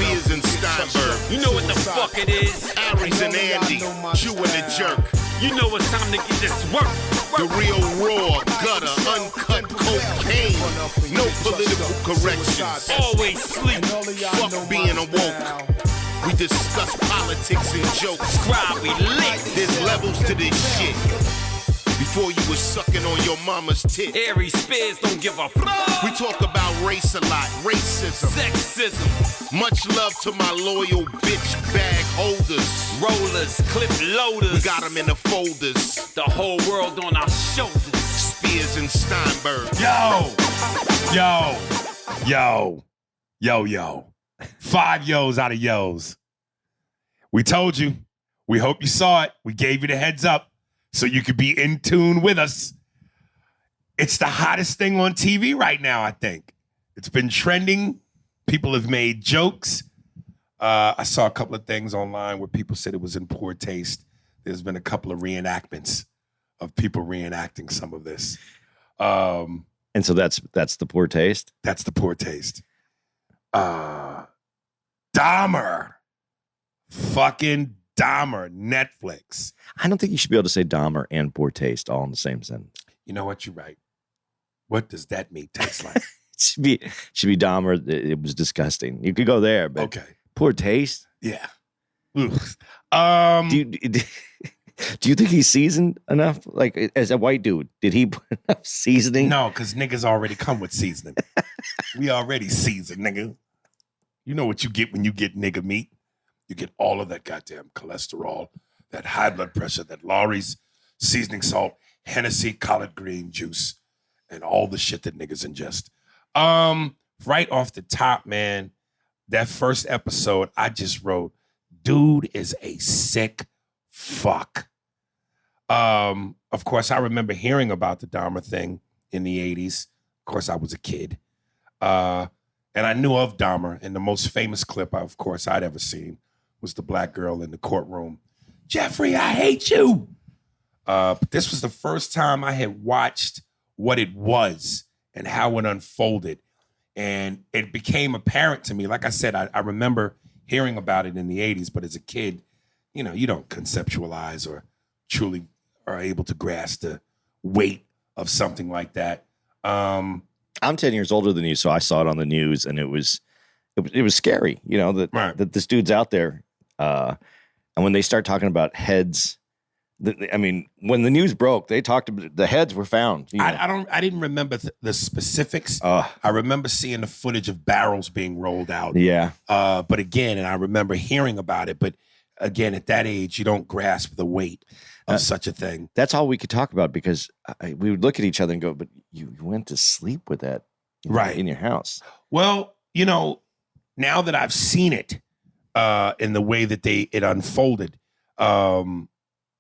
Spears and Steinberg. You know what the fuck it is? Aries and Andy, Chew and the Jerk. You know it's time to get this work. The real raw, gutter, uncut cocaine. No political corrections. Always sleep. Fuck being awoke. We discuss politics and jokes. Scribe, we lit. There's levels to this shit. Before you was sucking on your mama's tit. Aries Spears don't give a fuck. We talk about race a lot, racism, Sexism. Much love to my loyal bitch bag holders. Rollers, clip loaders. We got them in the folders. The whole world on our shoulders. Spears and Steinberg. Yo. 5 yos out of yos. We told you. We hope you saw it. We gave you the heads up so you could be in tune with us. It's the hottest thing on TV right now, I think. It's been trending. People have made jokes. I saw a couple of things online where people said it was in poor taste. There's been a couple of reenactments of people reenacting some of this. And so that's the poor taste? That's the poor taste. Dahmer. Fucking Dahmer. Netflix. I don't think you should be able to say Dahmer and poor taste all in the same sentence. You know what? You're right. What does that meat taste like? Should be Dahmer. It was disgusting. You could go there, but Okay. poor taste? Yeah. Ugh. Do you think he's seasoned enough? Like, as a white dude, did he put enough seasoning? No, because niggas already come with seasoning. We already seasoned, nigga. You know what you get when you get nigga meat? You get all of that goddamn cholesterol, that high blood pressure, that Lawry's seasoning salt, Hennessy collard green juice, and all the shit that niggas ingest. Right off the top, man, that first episode, I just wrote, dude is a sick fuck. Of course, I remember hearing about the Dahmer thing in the 80s. Of course, I was a kid. And I knew of Dahmer, and the most famous clip, of course, I'd ever seen was the black girl in the courtroom. Jeffrey, I hate you. But this was the first time I had watched what it was and how it unfolded. And it became apparent to me. Like I said, I remember hearing about it in the 80s, but as a kid, you know, you don't conceptualize or truly are able to grasp the weight of something like that. I'm 10 years older than you, so I saw it on the news, and it was scary, you know, that this dude's out there. And when they start talking about heads, I mean, when the news broke, they talked about the heads were found. You know? I didn't remember the specifics. I remember seeing the footage of barrels being rolled out. Yeah. But again, and I remember hearing about it, but again, at that age, you don't grasp the weight of such a thing. That's all we could talk about because we would look at each other and go, but you went to sleep with that right in your house. Well, you know, now that I've seen it in the way that it unfolded,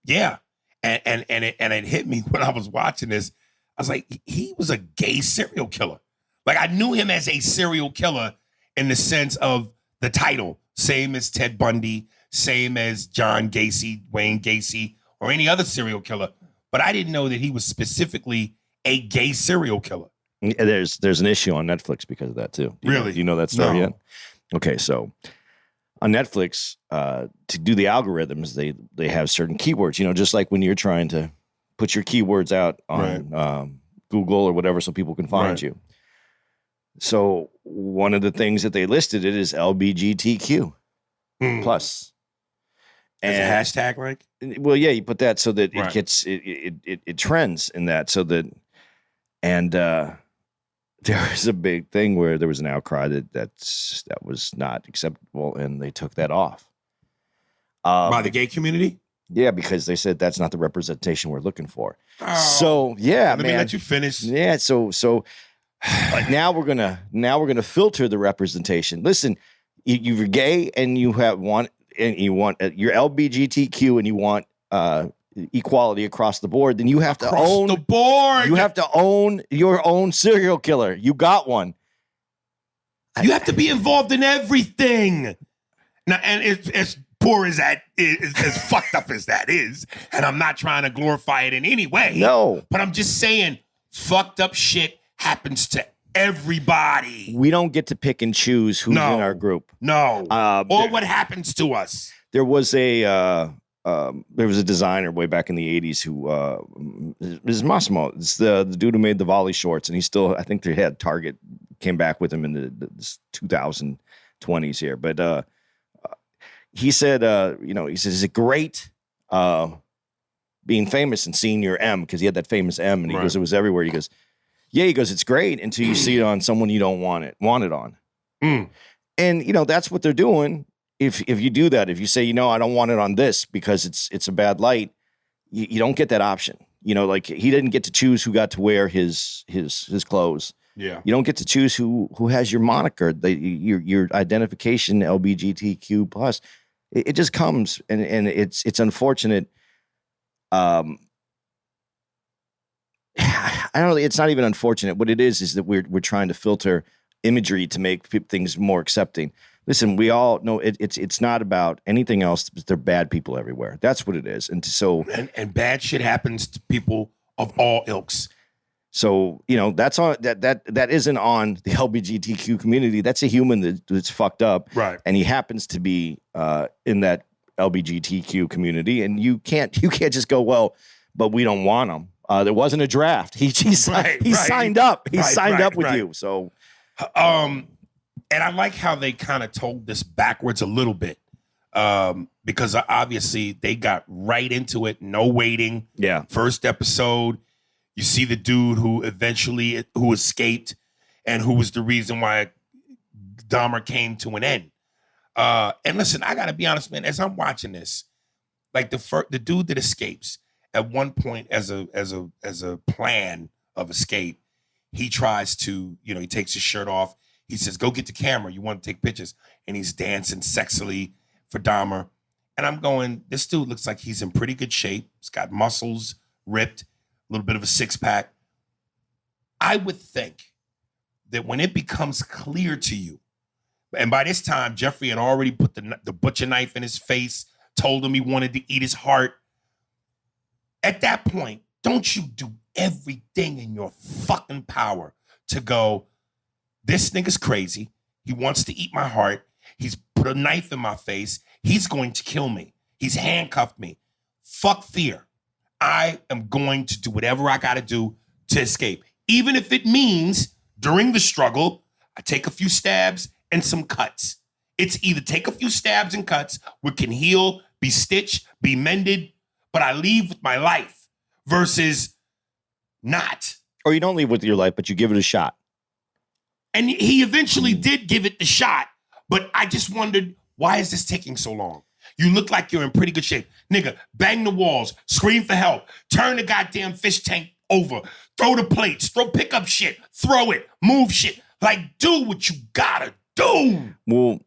yeah. And it hit me when I was watching this. I was like, he was a gay serial killer. Like, I knew him as a serial killer in the sense of the title, same as Ted Bundy, same as John Gacy, Wayne Gacy, or any other serial killer. But I didn't know that he was specifically a gay serial killer. There's an issue on Netflix because of that too. Really? Do you know that story No. yet? Okay, so on Netflix, to do the algorithms, they have certain keywords. You know, just like when you're trying to put your keywords out on Google or whatever, so people can find you. So one of the things that they listed it is LBGTQ plus. As a hashtag, like? Well, yeah, you put that so that it gets it trends in that, so that there was a big thing where there was an outcry that was not acceptable, and they took that off. By the gay community? Yeah, because they said that's not the representation we're looking for. Oh. So yeah, Let me let you finish. Yeah, so like now we're gonna filter the representation. Listen, you're gay and you want you're LBGTQ and you want equality across the board, then you have to own the board. You have to own your own serial killer. You got one. You have to be involved in everything. Now, and it's as poor as that is, as fucked up as that is, and I'm not trying to glorify it in any way. No. But I'm just saying, fucked up shit happens to Everybody. We don't get to pick and choose who's in our group. No. Or There- what happens to us. There was a designer way back in the 80s who is Massimo. It's the dude who made the volley shorts, and he still, I think they had Target came back with him in the 2020s here. But he said, he says, is it great being famous and seeing your M? Because he had that famous M, and he goes, it was everywhere. He goes, yeah, he goes, it's great until you see it on someone you don't want it on. Mm. And, that's what they're doing. If you do that, if you say, I don't want it on this because it's a bad light, you don't get that option. Like he didn't get to choose who got to wear his clothes. Yeah. You don't get to choose who has your moniker, your identification, LGBTQ plus. It just comes, and it's unfortunate. I don't know. It's not even unfortunate. What it is that we're trying to filter imagery to make things more accepting. Listen, we all know it's not about anything else. They're bad people everywhere. That's what it is. And so and bad shit happens to people of all ilks. So, that's on that isn't on the LGBTQ community. That's a human that's fucked up. Right. And he happens to be in that LGBTQ community. And you can't just go, well, but we don't want him. There wasn't a draft. He signed up. He signed up with you. So and I like how they kind of told this backwards a little bit. Because obviously they got right into it, no waiting. Yeah. First episode, you see the dude who escaped and who was the reason why Dahmer came to an end. And listen, I gotta be honest, man, as I'm watching this, like the dude that escapes at one point as a plan of escape, he tries to, he takes his shirt off. He says, go get the camera. You want to take pictures. And he's dancing sexily for Dahmer. And I'm going, this dude looks like he's in pretty good shape. He's got muscles, ripped, a little bit of a six-pack. I would think that when it becomes clear to you, and by this time, Jeffrey had already put the butcher knife in his face, told him he wanted to eat his heart. At that point, don't you do everything in your fucking power to go, this nigga's crazy. He wants to eat my heart. He's put a knife in my face. He's going to kill me. He's handcuffed me. Fuck fear. I am going to do whatever I got to do to escape. Even if it means during the struggle, I take a few stabs and some cuts. It's either take a few stabs and cuts, which can heal, be stitched, be mended, but I leave with my life versus not. Or you don't leave with your life, but you give it a shot. And he eventually did give it the shot, but I just wondered, why is this taking so long? You look like you're in pretty good shape. Nigga, bang the walls, scream for help, turn the goddamn fish tank over, throw the plates, pick up shit, throw it, move shit. Like, do what you gotta do. Well,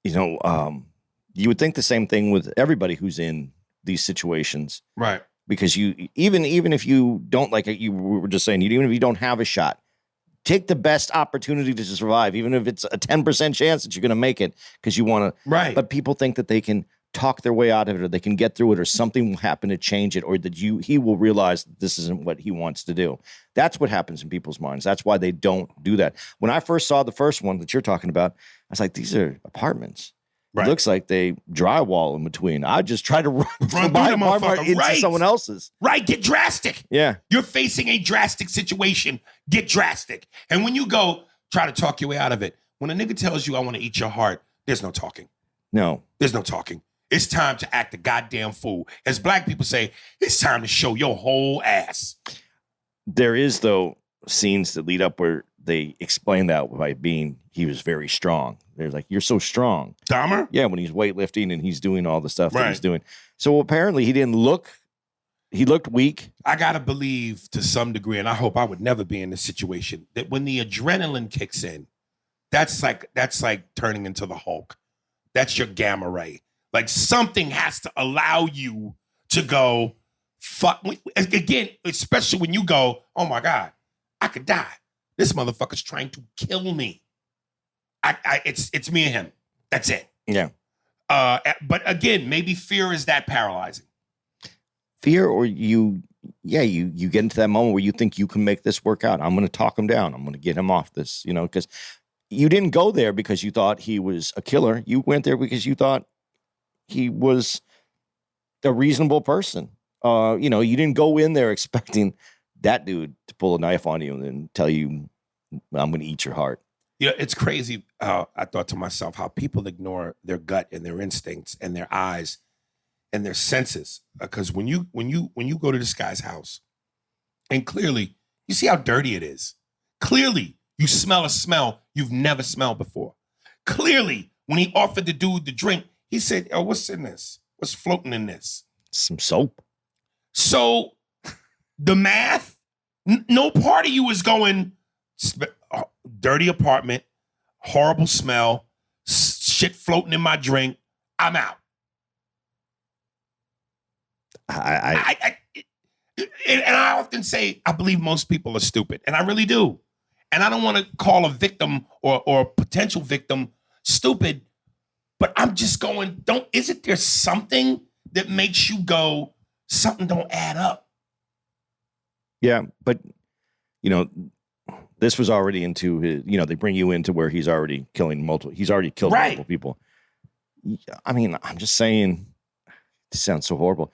you would think the same thing with everybody who's in these situations. Right. Because you, even if you don't, like you were just saying, even if you don't have a shot, take the best opportunity to survive, even if it's a 10% chance that you're going to make it because you want to. Right. But people think that they can talk their way out of it, or they can get through it, or something will happen to change it, or that he will realize that this isn't what he wants to do. That's what happens in people's minds. That's why they don't do that. When I first saw the first one that you're talking about, I was like, these are apartments. Right. It looks like they drywall in between. I just try to run my apartment into someone else's. Right, get drastic. Yeah. You're facing a drastic situation. Get drastic. And when you go, try to talk your way out of it. When a nigga tells you, I want to eat your heart, there's no talking. No. There's no talking. It's time to act a goddamn fool. As black people say, it's time to show your whole ass. There is, though, scenes that lead up where they explain that by he was very strong. They're like, you're so strong. Dahmer? Yeah, when he's weightlifting and he's doing all the stuff that he's doing. So apparently he looked weak. I got to believe to some degree, and I hope I would never be in this situation, that when the adrenaline kicks in, that's like turning into the Hulk. That's your gamma ray. Like something has to allow you to go, fuck. Again, especially when you go, oh my God, I could die. This motherfucker's trying to kill me. It's me and him. That's it. Yeah. But again, maybe fear is that paralyzing. Fear, or you yeah, you get into that moment where you think you can make this work out. I'm going to talk him down. I'm going to get him off this, because you didn't go there because you thought he was a killer. You went there because you thought he was a reasonable person. You didn't go in there expecting that dude to pull a knife on you and then tell you, I'm going to eat your heart. Yeah, it's crazy. I thought to myself how people ignore their gut and their instincts and their eyes and their senses. Because when you go to this guy's house, and clearly you see how dirty it is. Clearly, you smell a smell you've never smelled before. Clearly, when he offered the dude the drink, he said, "Oh, what's in this? What's floating in this?" Some soap. So the math, no part of you is going, dirty apartment, horrible smell, shit floating in my drink. I'm out. And I often say, I believe most people are stupid, and I really do. And I don't want to call a victim or a potential victim stupid, but I'm just going, isn't there something that makes you go, something don't add up? Yeah, but, this was already into his, they bring you into where he's already killed multiple people. I mean, I'm just saying, this sounds so horrible.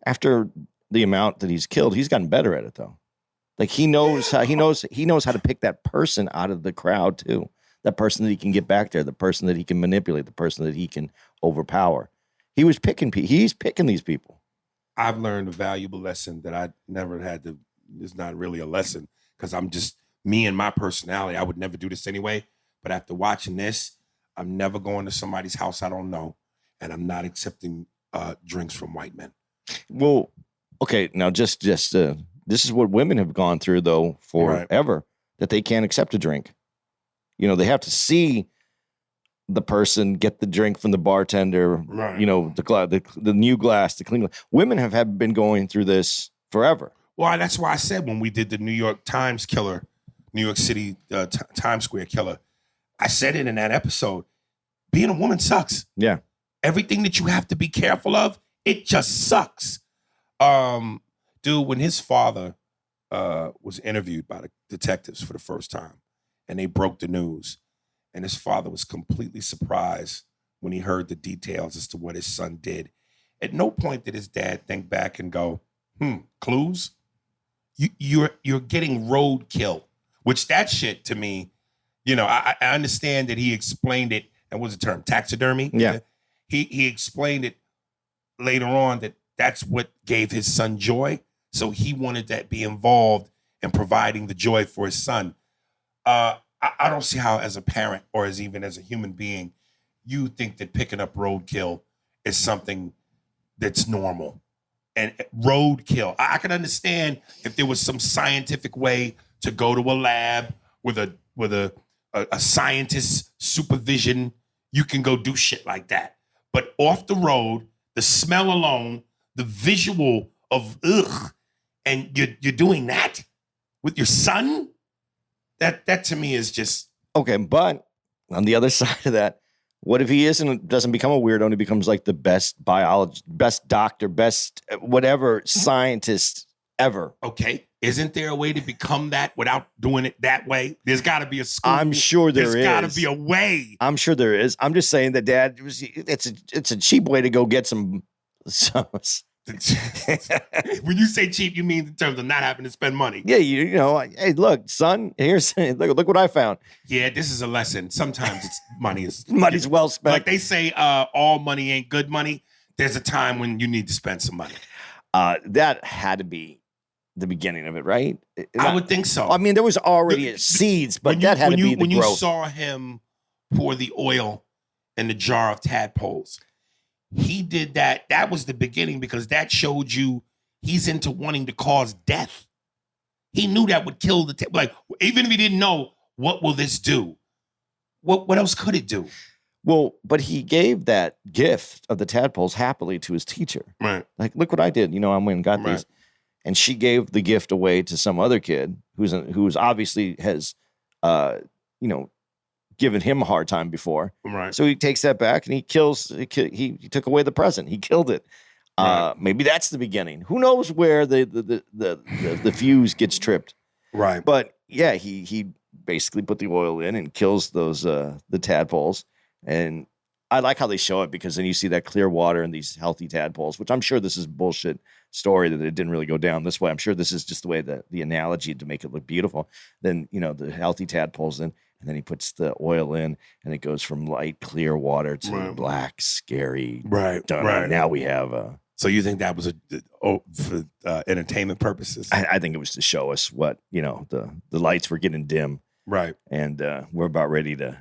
After the amount that he's killed, he's gotten better at it though. Like he knows how to pick that person out of the crowd too. That person that he can get back there, the person that he can manipulate, the person that he can overpower. He's picking these people. I've learned a valuable lesson that I never had to. It's not really a lesson because I'm just me and my personality. I would never do this anyway. But after watching this, I'm never going to somebody's house I don't know, and I'm not accepting drinks from white men. Well, okay, now just this is what women have gone through though forever, that they can't accept a drink. They have to see the person get the drink from the bartender, right. The new glass, the clean glass. Women have been going through this forever. Well, that's why I said when we did the New York City Times Square killer, I said it in that episode, being a woman sucks. Yeah. Everything that you have to be careful of, it just sucks. Dude, when his father was interviewed by the detectives for the first time and they broke the news, and his father was completely surprised when he heard the details as to what his son did. At no point did his dad think back and go, clues? You're getting roadkill, which that shit to me, I understand that he explained it, and what's the term, taxidermy? Yeah. He explained it later on that that's what gave his son joy. So he wanted to be involved in providing the joy for his son. I don't see how as a parent or even as a human being, you think that picking up roadkill is something that's normal. And roadkill, I can understand if there was some scientific way to go to a lab with a scientist's supervision, you can go do shit like that. But off the road, the smell alone, the visual of and you're doing that with your son? That to me is just okay. But on the other side of that, what if he doesn't become a weirdo and he becomes like the best biologist, best doctor, best whatever scientist ever? Okay. Isn't there a way to become that without doing it that way? There's got to be a school. I'm sure there's got to be a way. I'm sure there is. I'm just saying that, Dad, it's a cheap way to go get some. When you say cheap, you mean in terms of not having to spend money. Yeah, hey, look, son, look what I found. Yeah, this is a lesson. Sometimes money's well spent. Like they say, all money ain't good money. There's a time when you need to spend some money. That had to be the beginning of it, right? I would think so. I mean, there was already seeds, but that had to be the when growth. You saw him pour the oil in the jar of tadpoles, he did that. That was the beginning because that showed you he's into wanting to cause death. He knew that would kill the like. Even if he didn't know, what will this do? What else could it do? Well, but he gave that gift of the tadpoles happily to his teacher. Right. Like, look what I did. I went and got these. And she gave the gift away to some other kid who's obviously has, given him a hard time before. Right. So he takes that back and he kills. He took away the present. He killed it. Maybe that's the beginning. Who knows where the fuse gets tripped? Right. But yeah, he basically put the oil in and kills those the tadpoles. And I like how they show it, because then you see that clear water and these healthy tadpoles, which I'm sure this is bullshit story that it didn't really go down this way. I'm sure this is just the way that the analogy to make it look beautiful. Then, the healthy tadpoles in, and then he puts the oil in, and it goes from light, clear water to black, scary. Right. Dun-dun. Right. Now we have So you think that was for entertainment purposes? I think it was to show us what, the lights were getting dim. Right. And we're about ready to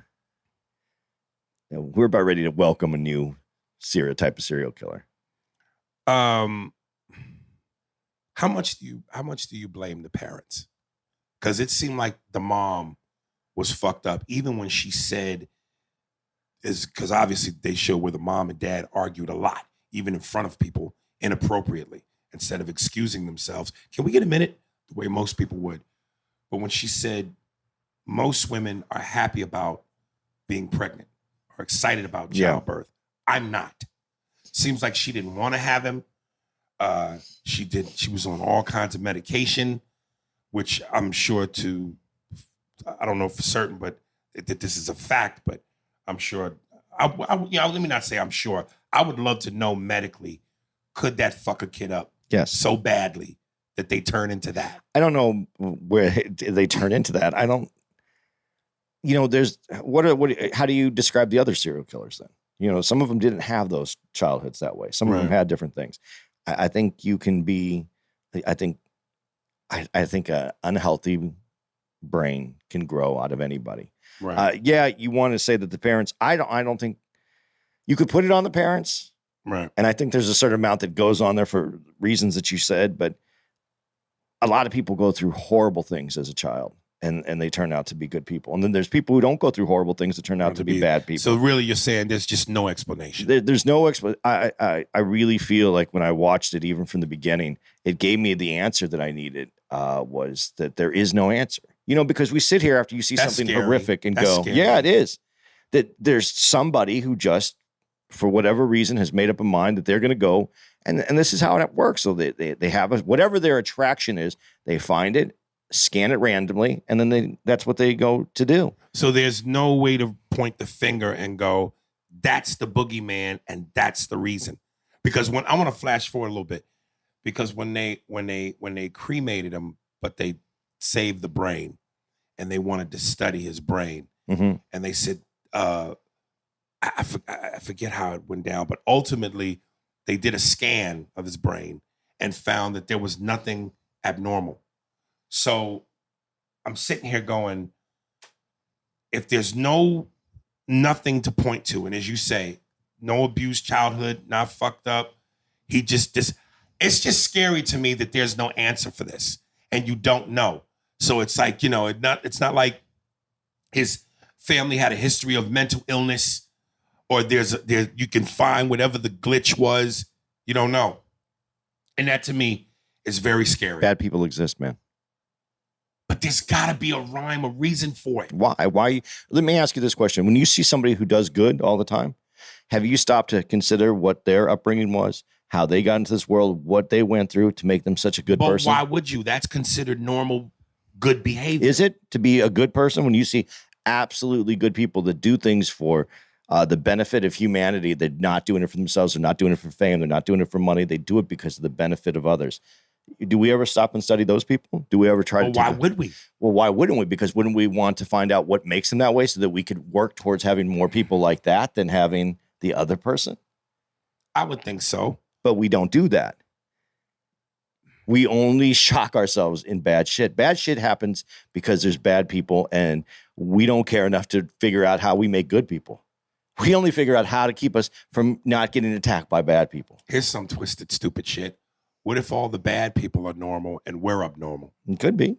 welcome a new type of serial killer. How much do you blame the parents? Because it seemed like the mom was fucked up, even when she said, because obviously they show where the mom and dad argued a lot, even in front of people, inappropriately, instead of excusing themselves. Can we get a minute? The way most people would. But when she said most women are happy about being pregnant or excited about childbirth, I'm not. Seems like she didn't want to have him. She was on all kinds of medication, which I'm sure I don't know for certain, but that this is a fact, but I'm sure, let me not say I'm sure. I would love to know medically, could that fuck a kid up so badly that they turn into that? I don't know where they turn into that. I don't, there's, how do you describe the other serial killers then? Some of them didn't have those childhoods that way. Some of them had different things. I think you can be, I think an unhealthy brain can grow out of anybody. Right. You want to say that the parents, I don't think you could put it on the parents. Right. And I think there's a certain amount that goes on there for reasons that you said, but a lot of people go through horrible things as a child. And they turn out to be good people. And then there's people who don't go through horrible things that turn out to be bad people. So really you're saying there's just no explanation. There's no explanation. I really feel like when I watched it, even from the beginning, it gave me the answer that I needed, was that there is no answer. Because we sit here after you see something horrific and go, yeah, it is. That there's somebody who just, for whatever reason, has made up a mind that they're going to go. And this is how it works. So they have whatever their attraction is, they find it, scan it randomly, and then that's what they go to do. So there's no way to point the finger and go, that's the boogeyman and that's the reason. Because when I want to flash forward a little bit, because when they cremated him, but they saved the brain and they wanted to study his brain, and they said, I forget how it went down, but ultimately they did a scan of his brain and found that there was nothing abnormal. So I'm sitting here going, if there's nothing to point to, and as you say, no abused childhood, not fucked up, it's just scary to me that there's no answer for this and you don't know. So it's like, it's not like his family had a history of mental illness, or you can find whatever the glitch was. You don't know. And that to me is very scary. Bad people exist, man. But there's got to be a rhyme, a reason for it. Why? Let me ask you this question. When you see somebody who does good all the time, have you stopped to consider what their upbringing was, how they got into this world, what they went through to make them such a good person? Why would you? That's considered normal, good behavior. Is it to be a good person when you see absolutely good people that do things for the benefit of humanity? They're not doing it for themselves. They're not doing it for fame. They're not doing it for money. They do it because of the benefit of others. Do we ever stop and study those people? Do we ever try to? Why would we? Well, why wouldn't we? Because wouldn't we want to find out what makes them that way so that we could work towards having more people like that than having the other person? I would think so. But we don't do that. We only shock ourselves in bad shit. Bad shit happens because there's bad people, and we don't care enough to figure out how we make good people. We only figure out how to keep us from not getting attacked by bad people. Here's some twisted, stupid shit. What if all the bad people are normal and we're abnormal? It could be.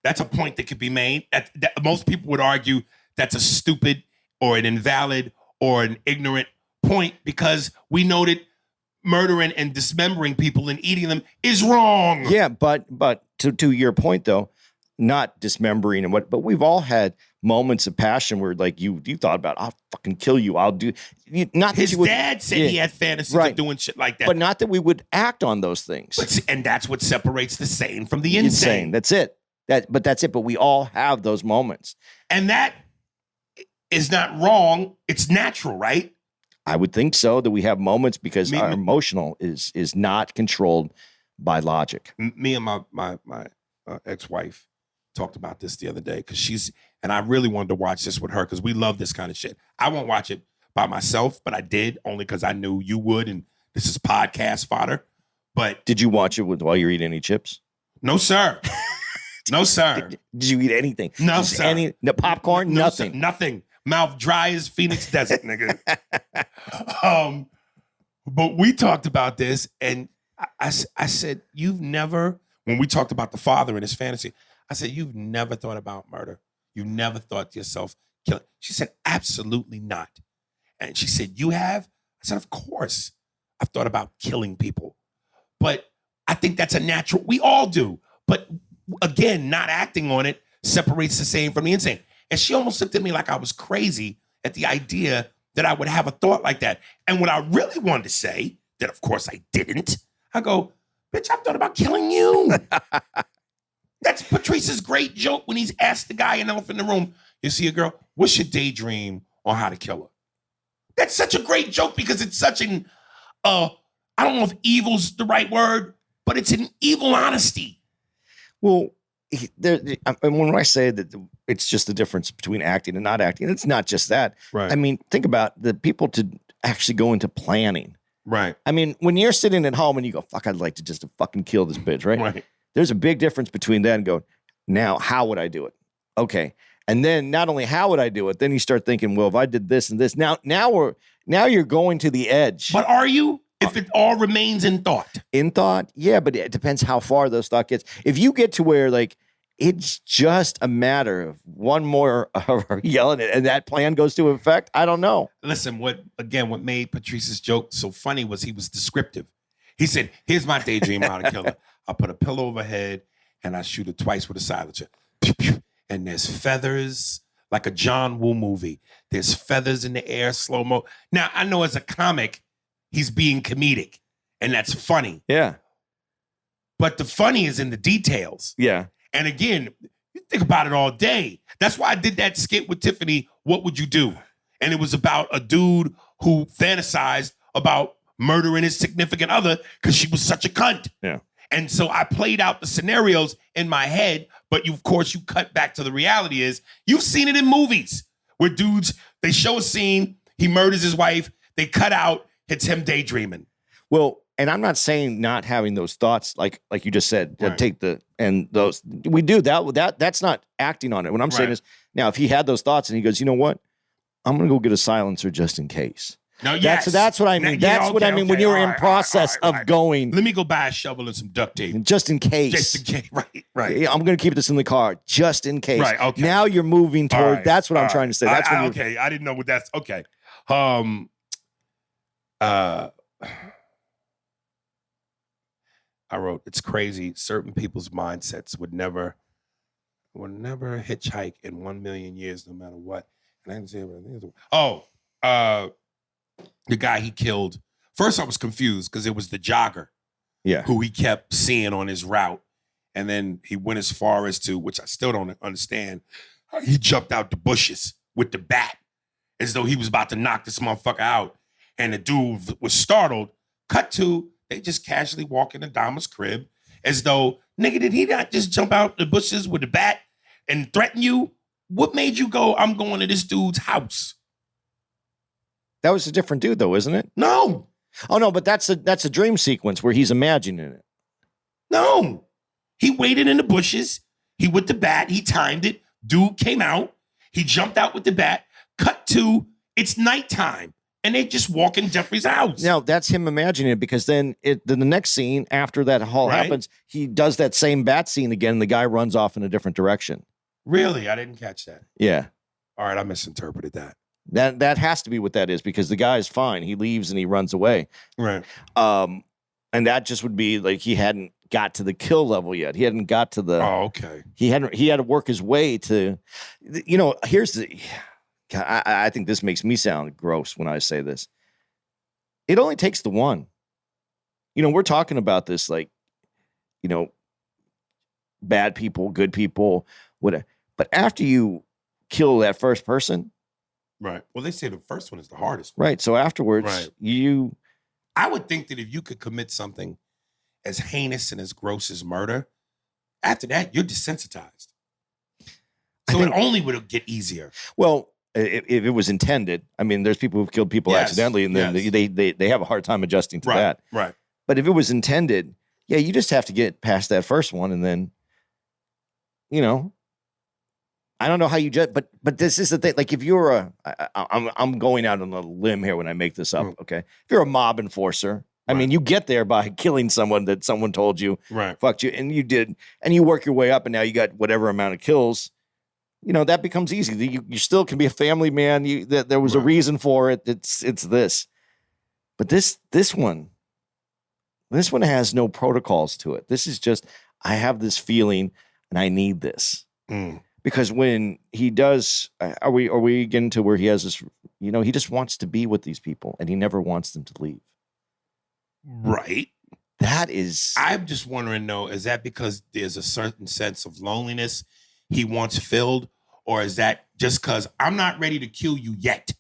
That's a point that could be made. That most people would argue that's a stupid or an invalid or an ignorant point, because we know that murdering and dismembering people and eating them is wrong. Yeah, but to your point, though, not dismembering and but we've all had moments of passion where like you thought about, I'll fucking kill you. I'll do not His that you would, dad said he had fantasies Right. of doing shit like that. but not that we would act on those things. And that's what separates the sane from the insane. That's it. That's it. But we all have those moments. And that is not wrong. It's natural, right? I would think so, that we have moments because our emotional is not controlled by logic. Me and my ex-wife talked about this the other day because and I really wanted to watch this with her because we love this kind of shit. I won't watch it by myself, but I did only because I knew you would, and this is podcast fodder. But did you watch it while you're eating any chips? No, sir. No, sir. Did you eat anything? No, sir. No popcorn? No, Nothing. Sir, nothing. Mouth dry as Phoenix Desert, nigga. But we talked about this, and I said, you've never, when we talked about the father and his fantasy, I said, you've never thought about murder. You never thought to yourself, killing. She said, absolutely not. And she said, you have? I said, of course. I've thought about killing people. But I think that's a natural, we all do. But again, not acting on it separates the sane from the insane. And she almost looked at me like I was crazy at the idea that I would have a thought like that. And what I really wanted to say, that of course I didn't, I go, bitch, I've thought about killing you. That's Patrice's great joke when he's asked the guy in the elephant in the room, you see a girl, what's your daydream on how to kill her? That's such a great joke because it's such an, I don't know if evil's the right word, but it's an evil honesty. Well, when I say that it's just the difference between acting and not acting, it's not just that. Right. I mean, think about the people to actually go into planning. Right. I mean, when you're sitting at home and you go, fuck, I'd like to just fucking kill this bitch, right? Right. There's a big difference between that and going, now, how would I do it? Okay. And then not only how would I do it, then you start thinking, well, if I did this and this, now you're going to the edge. But are you? If it all remains in thought. In thought? Yeah, but it depends how far those thought gets. If you get to where like it's just a matter of one more yelling it and that plan goes to effect, I don't know. Listen, what made Patrice's joke so funny was he was descriptive. He said, here's my daydream how to kill her. I put a pillow over her head and I shoot her twice with a silencer. Pew, pew. And there's feathers, like a John Woo movie. There's feathers in the air, slow-mo. Now, I know as a comic, he's being comedic, and that's funny. Yeah. But the funny is in the details. Yeah. And again, you think about it all day. That's why I did that skit with Tiffany, What Would You Do? And it was about a dude who fantasized about murdering his significant other because she was such a cunt. Yeah. And so I played out the scenarios in my head, but of course you cut back to the reality is you've seen it in movies where dudes, they show a scene, he murders his wife, they cut out, it's him daydreaming. Well, and I'm not saying not having those thoughts, like you just said, Right. We do that. That's not acting on it. What I'm saying Right. is, now if he had those thoughts and he goes, you know what, I'm gonna go get a silencer just in case. No, yes. That's what I mean. That's what I mean when you're in process of going. Let me go buy a shovel and some duct tape. Just in case. Just in case. Right. Yeah, I'm going to keep this in the car just in case. Right, okay. Now you're moving toward. Right, that's what I'm trying to say. That's when okay. I didn't know what that's. Okay. I wrote, it's crazy. Certain people's mindsets would never hitchhike in 1 million years, no matter what. And I didn't say the guy he killed. First, I was confused because it was the jogger. Yeah. Who he kept seeing on his route. And then he went as far as to, which I still don't understand, he jumped out the bushes with the bat as though he was about to knock this motherfucker out. And the dude was startled. Cut to, they just casually walk into Dahmer's crib as though, nigga, did he not just jump out the bushes with the bat and threaten you? What made you go, I'm going to this dude's house? That was a different dude, though, isn't it? No. Oh no, but that's a dream sequence where he's imagining it. No. He waited in the bushes. He with the bat. He timed it. Dude came out. He jumped out with the bat. Cut to, it's nighttime. And they just walk in Jeffrey's house. Now, that's him imagining it because then the next scene after that all happens, he does that same bat scene again and the guy runs off in a different direction. Really? I didn't catch that. Yeah. All right, I misinterpreted that. That has to be what that is because the guy is fine. He leaves and he runs away. Right. And that just would be like he hadn't got to the kill level yet. He hadn't got to the. Oh, okay. He had to work his way to. You know, here's the. I think this makes me sound gross when I say this. It only takes the one. You know, we're talking about this like, you know, bad people, good people, whatever. But after you kill that first person, right? Well, they say the first one is the hardest. Right. So afterwards, right. I would think that if you could commit something as heinous and as gross as murder, after that, you're desensitized. So it only would get easier. Well, if it was intended, I mean, there's people who've killed people accidentally, and then they have a hard time adjusting to that. Right. But if it was intended, yeah, you just have to get past that first one, and then, you know, I don't know how you judge, but this is the thing. Like, if you're I'm going out on a limb here when I make this up. Okay, if you're a mob enforcer, I mean, you get there by killing someone that someone told you fucked you, and you did, and you work your way up, and now you got whatever amount of kills. You know, that becomes easy. You still can be a family man. There was a reason for it. It's this, but this one has no protocols to it. This is just, I have this feeling, and I need this. Because when he does, are we getting to where he has this? You know, he just wants to be with these people, and he never wants them to leave. Right. That is. I'm just wondering, though, is that because there's a certain sense of loneliness he wants filled, or is that just because I'm not ready to kill you yet?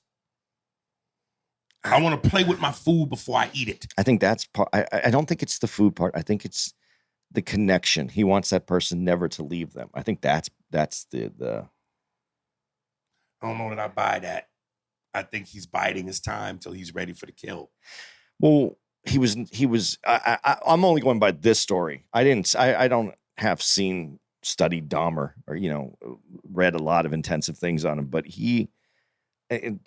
I want to play with my food before I eat it. I think that's part. I don't think it's the food part. I think it's the connection. He wants that person never to leave them. I think that's the. I don't know that I buy that. I think he's biding his time till he's ready for the kill. Well, he was. I'm only going by this story. I don't have studied Dahmer or, you know, read a lot of intensive things on him, but to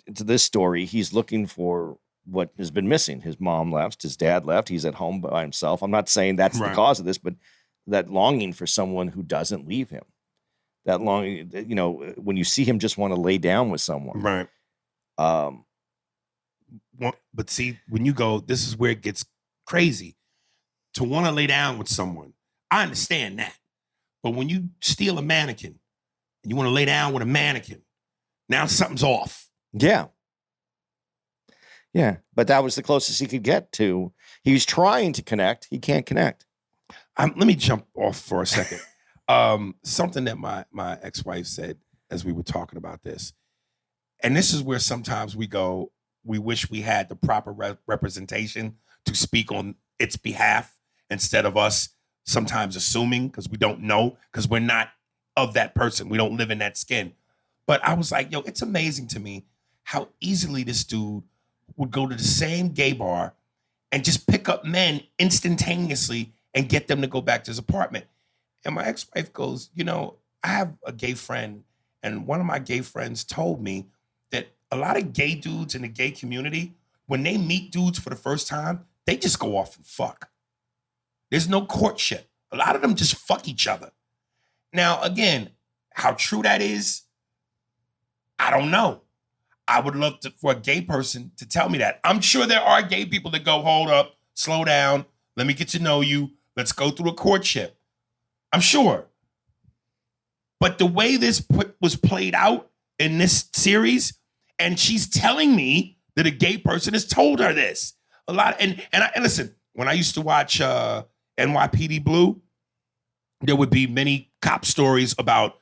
this story, he's looking for what has been missing. His mom left, his dad left, he's at home by himself. I'm not saying that's the cause of this, but that longing for someone who doesn't leave him. That longing, you know, when you see him just want to lay down with someone. Right. But see, when you go, this is where it gets crazy. To want to lay down with someone, I understand that. But when you steal a mannequin and you want to lay down with a mannequin, now something's off. Yeah. Yeah. But that was the closest he could get to. He was trying to connect. He can't connect. Let me jump off for a second. Something that my ex-wife said as we were talking about this. And this is where sometimes we go, we wish we had the proper representation to speak on its behalf instead of us sometimes assuming, because we don't know, because we're not of that person. We don't live in that skin. But I was like, yo, it's amazing to me how easily this dude would go to the same gay bar and just pick up men instantaneously and get them to go back to his apartment. And my ex-wife goes, you know, I have a gay friend, and one of my gay friends told me that a lot of gay dudes in the gay community, when they meet dudes for the first time, they just go off and fuck. There's no courtship. A lot of them just fuck each other. Now, again, how true that is, I don't know. I would love for a gay person to tell me that. I'm sure there are gay people that go, hold up, slow down, let me get to know you, let's go through a courtship. I'm sure. But the way this was played out in this series, and she's telling me that a gay person has told her this. A lot, and listen, when I used to watch NYPD Blue, there would be many cop stories about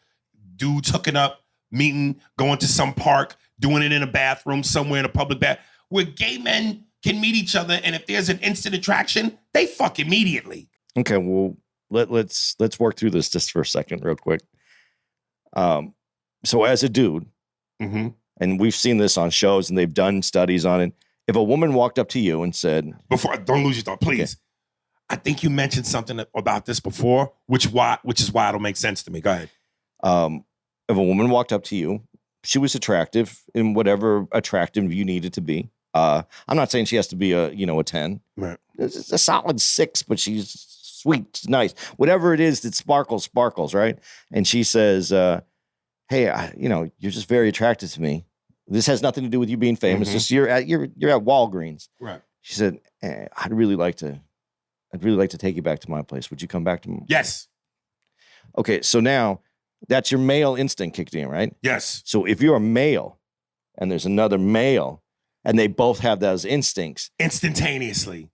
dudes hooking up, meeting, going to some park, doing it in a bathroom somewhere in a public bath, where gay men can meet each other, and if there's an instant attraction, they fuck immediately. Okay, well, let's work through this just for a second, real quick. So as a dude, and we've seen this on shows, and they've done studies on it. If a woman walked up to you and said, "Before, don't lose your thought, please." Okay. I think you mentioned something about this before, which is why it'll make sense to me. Go ahead. If a woman walked up to you, she was attractive in whatever attractive you needed to be. I'm not saying she has to be a 10. Right. It's a solid 6, but she's sweet, nice. Whatever it is that sparkles, right? And she says, "Hey, you're just very attractive to me. This has nothing to do with you being famous. Just you're at Walgreens." Right. She said, "I'd really like to I'd really like to take you back to my place. Would you come back to? Yes. Okay, so now that's your male instinct kicked in, right? Yes. So if you're a male and there's another male and they both have those instincts, Instantaneously.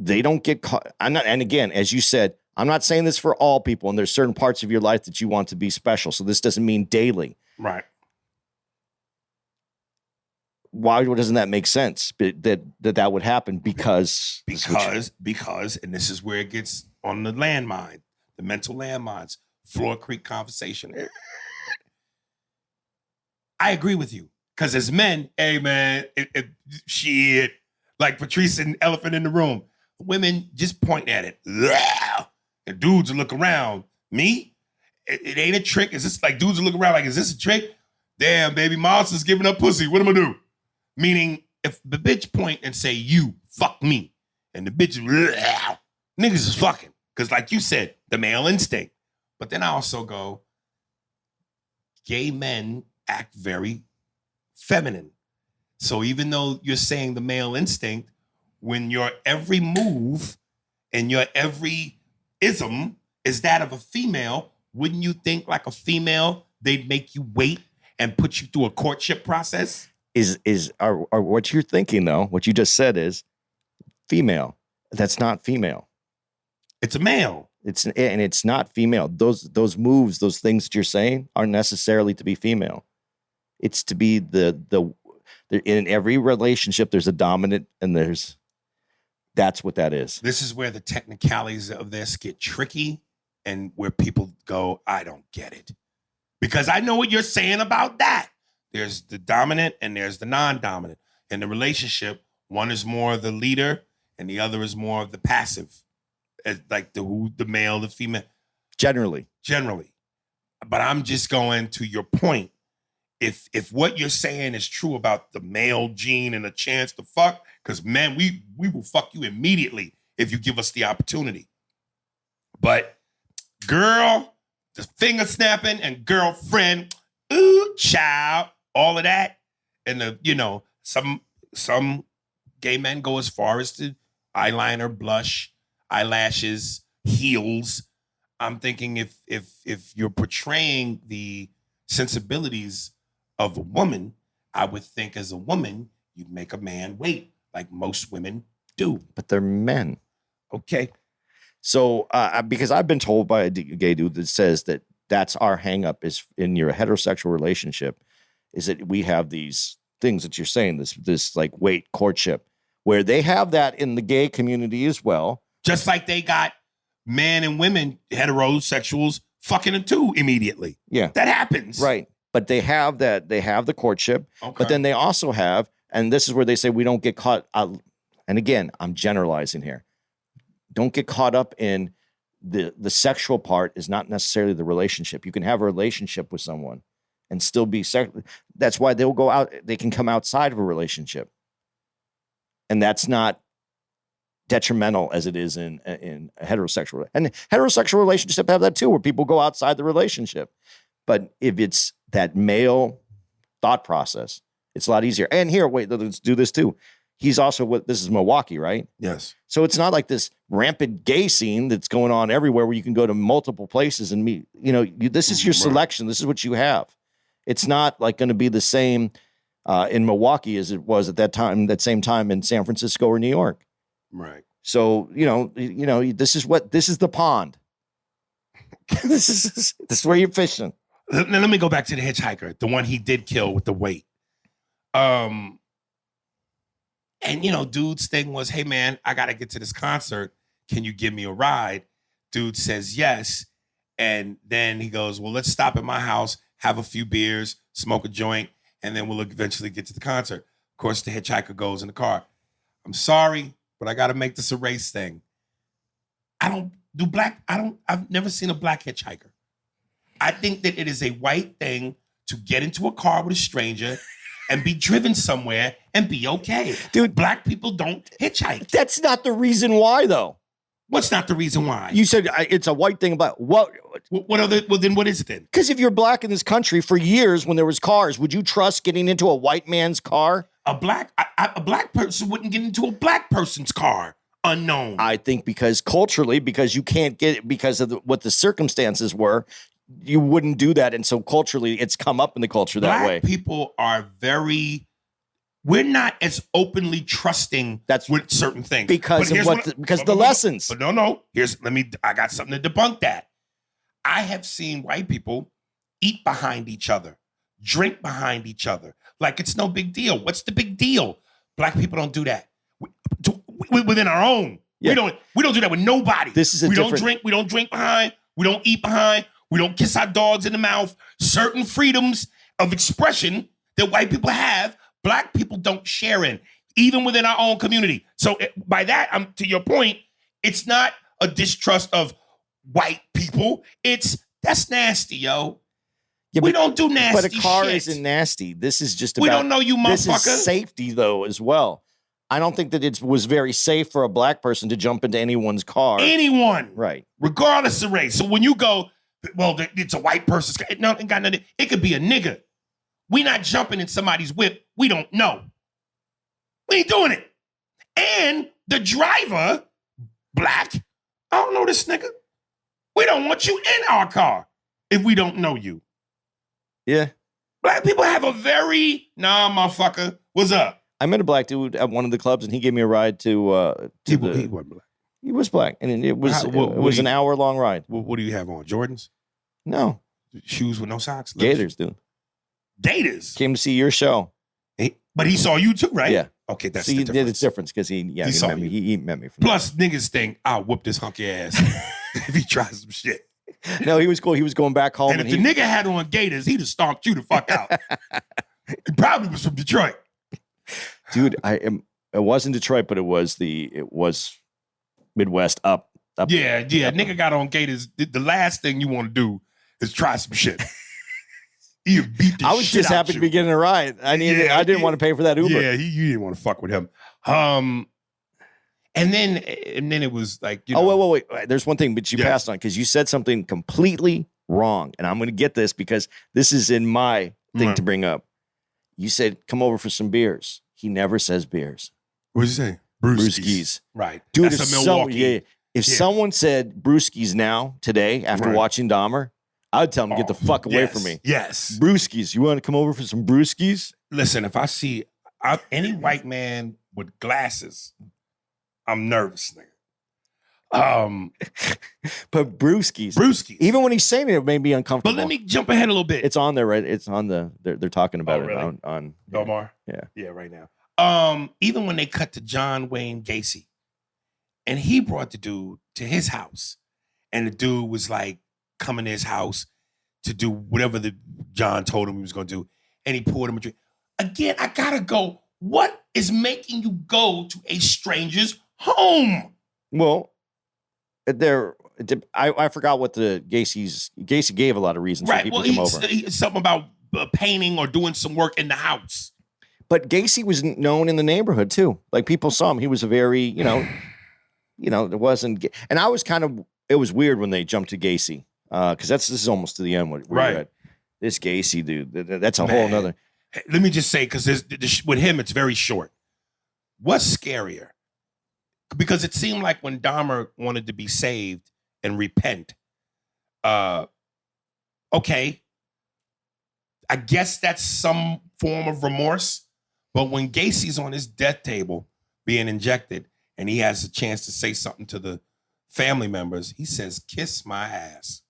they don't get caught. And again, as you said, I'm not saying this for all people, and there's certain parts of your life that you want to be special. So this doesn't mean daily. Right. Why doesn't that make sense? That would happen because, and this is where it gets on the landmine, the mental landmines, Floor Creek conversation. I agree with you. Because as men, hey man, shit, like Patrice and Elephant in the Room, women just point at it. And dudes will look around. Me? It ain't a trick. Is this like dudes will look around like, is this a trick? Damn, baby, monster's giving up pussy. What am I do? Meaning, if the bitch point and say, you, fuck me, and the bitch, niggas is fucking. Because like you said, the male instinct. But then I also go, gay men act very feminine. So even though you're saying the male instinct, when your every move and your every ism is that of a female, wouldn't you think like a female, they'd make you wait and put you through a courtship process? Are what you're thinking though, what you just said is female. That's not female. It's a male. It's not female. Those moves, those things that you're saying aren't necessarily to be female. It's to be in every relationship, there's a dominant and that's what that is. This is where the technicalities of this get tricky and where people go, I don't get it. Because I know what you're saying about that. There's the dominant and there's the non-dominant. In the relationship, one is more the leader and the other is more of the passive. Like the male, the female. Generally. But I'm just going to your point. If what you're saying is true about the male gene and a chance to fuck, because man, we will fuck you immediately if you give us the opportunity. But girl, the finger snapping and girlfriend, ooh, child, all of that. And some gay men go as far as to eyeliner, blush, eyelashes, heels. I'm thinking if you're portraying the sensibilities of a woman, I would think as a woman, you'd make a man wait, like most women do. But they're men. Okay. So, because I've been told by a gay dude that says that's our hang up is in your heterosexual relationship, is that we have these things that you're saying, this like wait courtship, where they have that in the gay community as well. Just like they got men and women, heterosexuals, fucking them too immediately. Yeah. That happens. Right. But they have the courtship, okay. But then they also have, and this is where they say we don't get caught. And again, I'm generalizing here. Don't get caught up in the sexual part is not necessarily the relationship. You can have a relationship with someone and still be sexual. That's why they'll go out. They can come outside of a relationship. And that's not detrimental as it is in a heterosexual. And heterosexual relationships have that too, where people go outside the relationship. But if it's that male thought process, it's a lot easier. And here, wait, let's do this too. He's also this is Milwaukee, right? Yes. So it's not like this rampant gay scene that's going on everywhere where you can go to multiple places and meet. This is your selection. This is what you have. It's not like going to be the same in Milwaukee as it was at that same time in San Francisco or New York. Right. So, this is the pond. This is where you're fishing. Now, let me go back to the hitchhiker, the one he did kill with the weight. And, dude's thing was, hey, man, I got to get to this concert. Can you give me a ride? Dude says yes. And then he goes, well, let's stop at my house, have a few beers, smoke a joint, and then we'll eventually get to the concert. Of course, the hitchhiker goes in the car. I'm sorry, but I got to make this a race thing. I've never seen a black hitchhiker. I think that it is a white thing to get into a car with a stranger and be driven somewhere and be okay. Dude, black people don't hitchhike. That's not the reason why, though. What's not the reason why? You said it's a white thing about what? Well, then what is it then? Because if you're black in this country for years when there was cars, would you trust getting into a white man's car? A black person wouldn't get into a black person's car. unknown? I think because culturally, because you can't get it because of what the circumstances were, you wouldn't do that. And so culturally, it's come up in the culture that way. Black people are we're not as openly trusting with certain things. Because of the lessons. But no. I got something to debunk that. I have seen white people eat behind each other, drink behind each other. Like it's no big deal. What's the big deal? Black people don't do that. Within our own. Yeah. We don't do that with nobody. Don't drink, we don't drink behind, we don't eat behind, we don't kiss our dogs in the mouth. Certain freedoms of expression that white people have, Black people don't share in, even within our own community. So by that, to your point, it's not a distrust of white people. That's nasty, yo. Yeah, we don't do nasty shit. But a car isn't nasty. This is just about... We don't know you, motherfucker. This is safety, though, as well. I don't think that it was very safe for a Black person to jump into anyone's car. Anyone. Right. Regardless of race. So when you go, well, it's a white person's car. No, it got nothing. It could be a nigga. We not jumping in somebody's whip. We don't know. We ain't doing it. And the driver, Black, I don't know this nigga. We don't want you in our car if we don't know you. Yeah. Black people have a very, motherfucker, what's up? I met a Black dude at one of the clubs, and he gave me a ride to he wasn't Black. He was Black, and it was an hour-long ride. What do you have on? Jordans? No. Shoes with no socks? Gators, dude. Gators? Came to see your show. But he saw you too, right? Yeah. Okay, that's the the difference. difference. It's difference because he met me. He met me. Plus, niggas think I'll whoop this hunky ass if he tries some shit. No, he was cool. He was going back home. And if the nigga had on Gators, he'd have stomped you the fuck out. He probably was from Detroit. Dude, it wasn't Detroit, but it was Midwest up. Yeah. Nigga got on Gators. The last thing you want to do is try some shit. You beat the I was shit just out happy you. to be getting a ride. I didn't want to pay for that Uber. Yeah, you didn't want to fuck with him. And then it was like, you know. Oh, wait. There's one thing, but you passed on because you said something completely wrong. And I'm going to get this because this is in my thing to bring up. You said, come over for some beers. He never says beers. What did you say? Brewskis. Right. Dude, that's a Milwaukee. If someone said brewskis now, today, after watching Dahmer, I would tell him, get the fuck away from me. Yes. Brewskis. You want to come over for some brewskis? Listen, if I see any white man with glasses, I'm nervous, nigga. But brewskis. Even when he's saying it made me uncomfortable. But let me jump ahead a little bit. It's on there, right? It's on they're talking about it on Dahmer? Yeah, right now. Even when they cut to John Wayne Gacy, and he brought the dude to his house, and the dude was like coming to his house to do whatever John told him he was going to do, and he poured him a drink. Again, I gotta go. What is making you go to a stranger's home? Well, I forgot what Gacy gave a lot of reasons for people to come over. Something about painting or doing some work in the house. But Gacy was known in the neighborhood too. Like people saw him. He was a very, there wasn't. And I was it was weird when they jumped to Gacy because this is almost to the end. Right. This Gacy dude, that's a whole nother. Let me just say, because with him, it's very short. What's scarier? Because it seemed like when Dahmer wanted to be saved and repent, okay, I guess that's some form of remorse. But when Gacy's on his death table being injected and he has a chance to say something to the family members, he says, "Kiss my ass."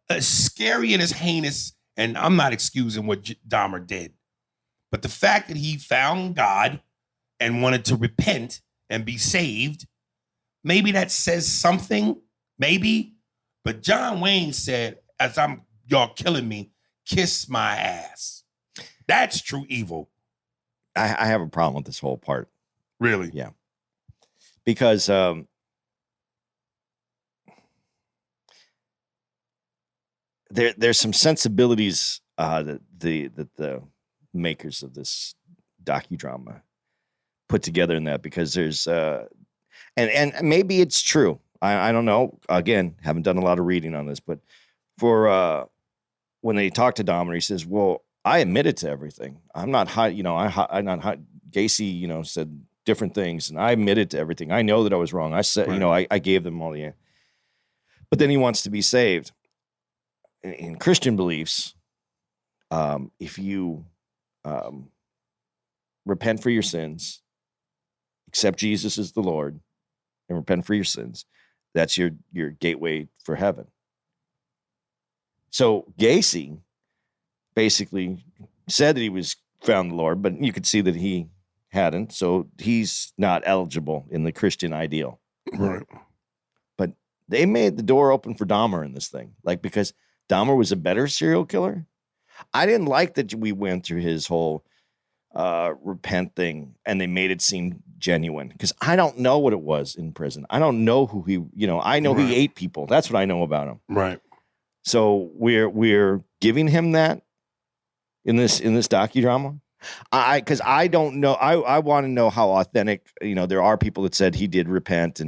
As scary and as heinous, and I'm not excusing what Dahmer did, but the fact that he found God and wanted to repent and be saved, maybe that says something, maybe. But John Wayne said, as y'all killing me, kiss my ass. That's true evil. I have a problem with this whole part. Really? Yeah. Because there's some sensibilities that the makers of this docudrama put together in that, because there's and maybe it's true. I don't know. Again, haven't done a lot of reading on this, but for when they talk to Dahmer, he says, "Well, I admitted to everything. I'm not hot. I'm not hot." Gacy, said different things, and I admitted to everything. I know that I was wrong. I said, I gave them all the. But then he wants to be saved. In Christian beliefs, if you repent for your sins, accept Jesus as the Lord, and repent for your sins, that's your gateway for heaven. So Gacy basically said that he was found the Lord, but you could see that he hadn't. So he's not eligible in the Christian ideal. Right. But they made the door open for Dahmer in this thing, like because Dahmer was a better serial killer. I didn't like that we went through his whole repent thing and they made it seem genuine because I don't know what it was in prison. I don't know who he, I know he ate people. That's what I know about him. Right. So we're giving him that in this docudrama. Because I don't know. I want to know how authentic. There are people that said he did repent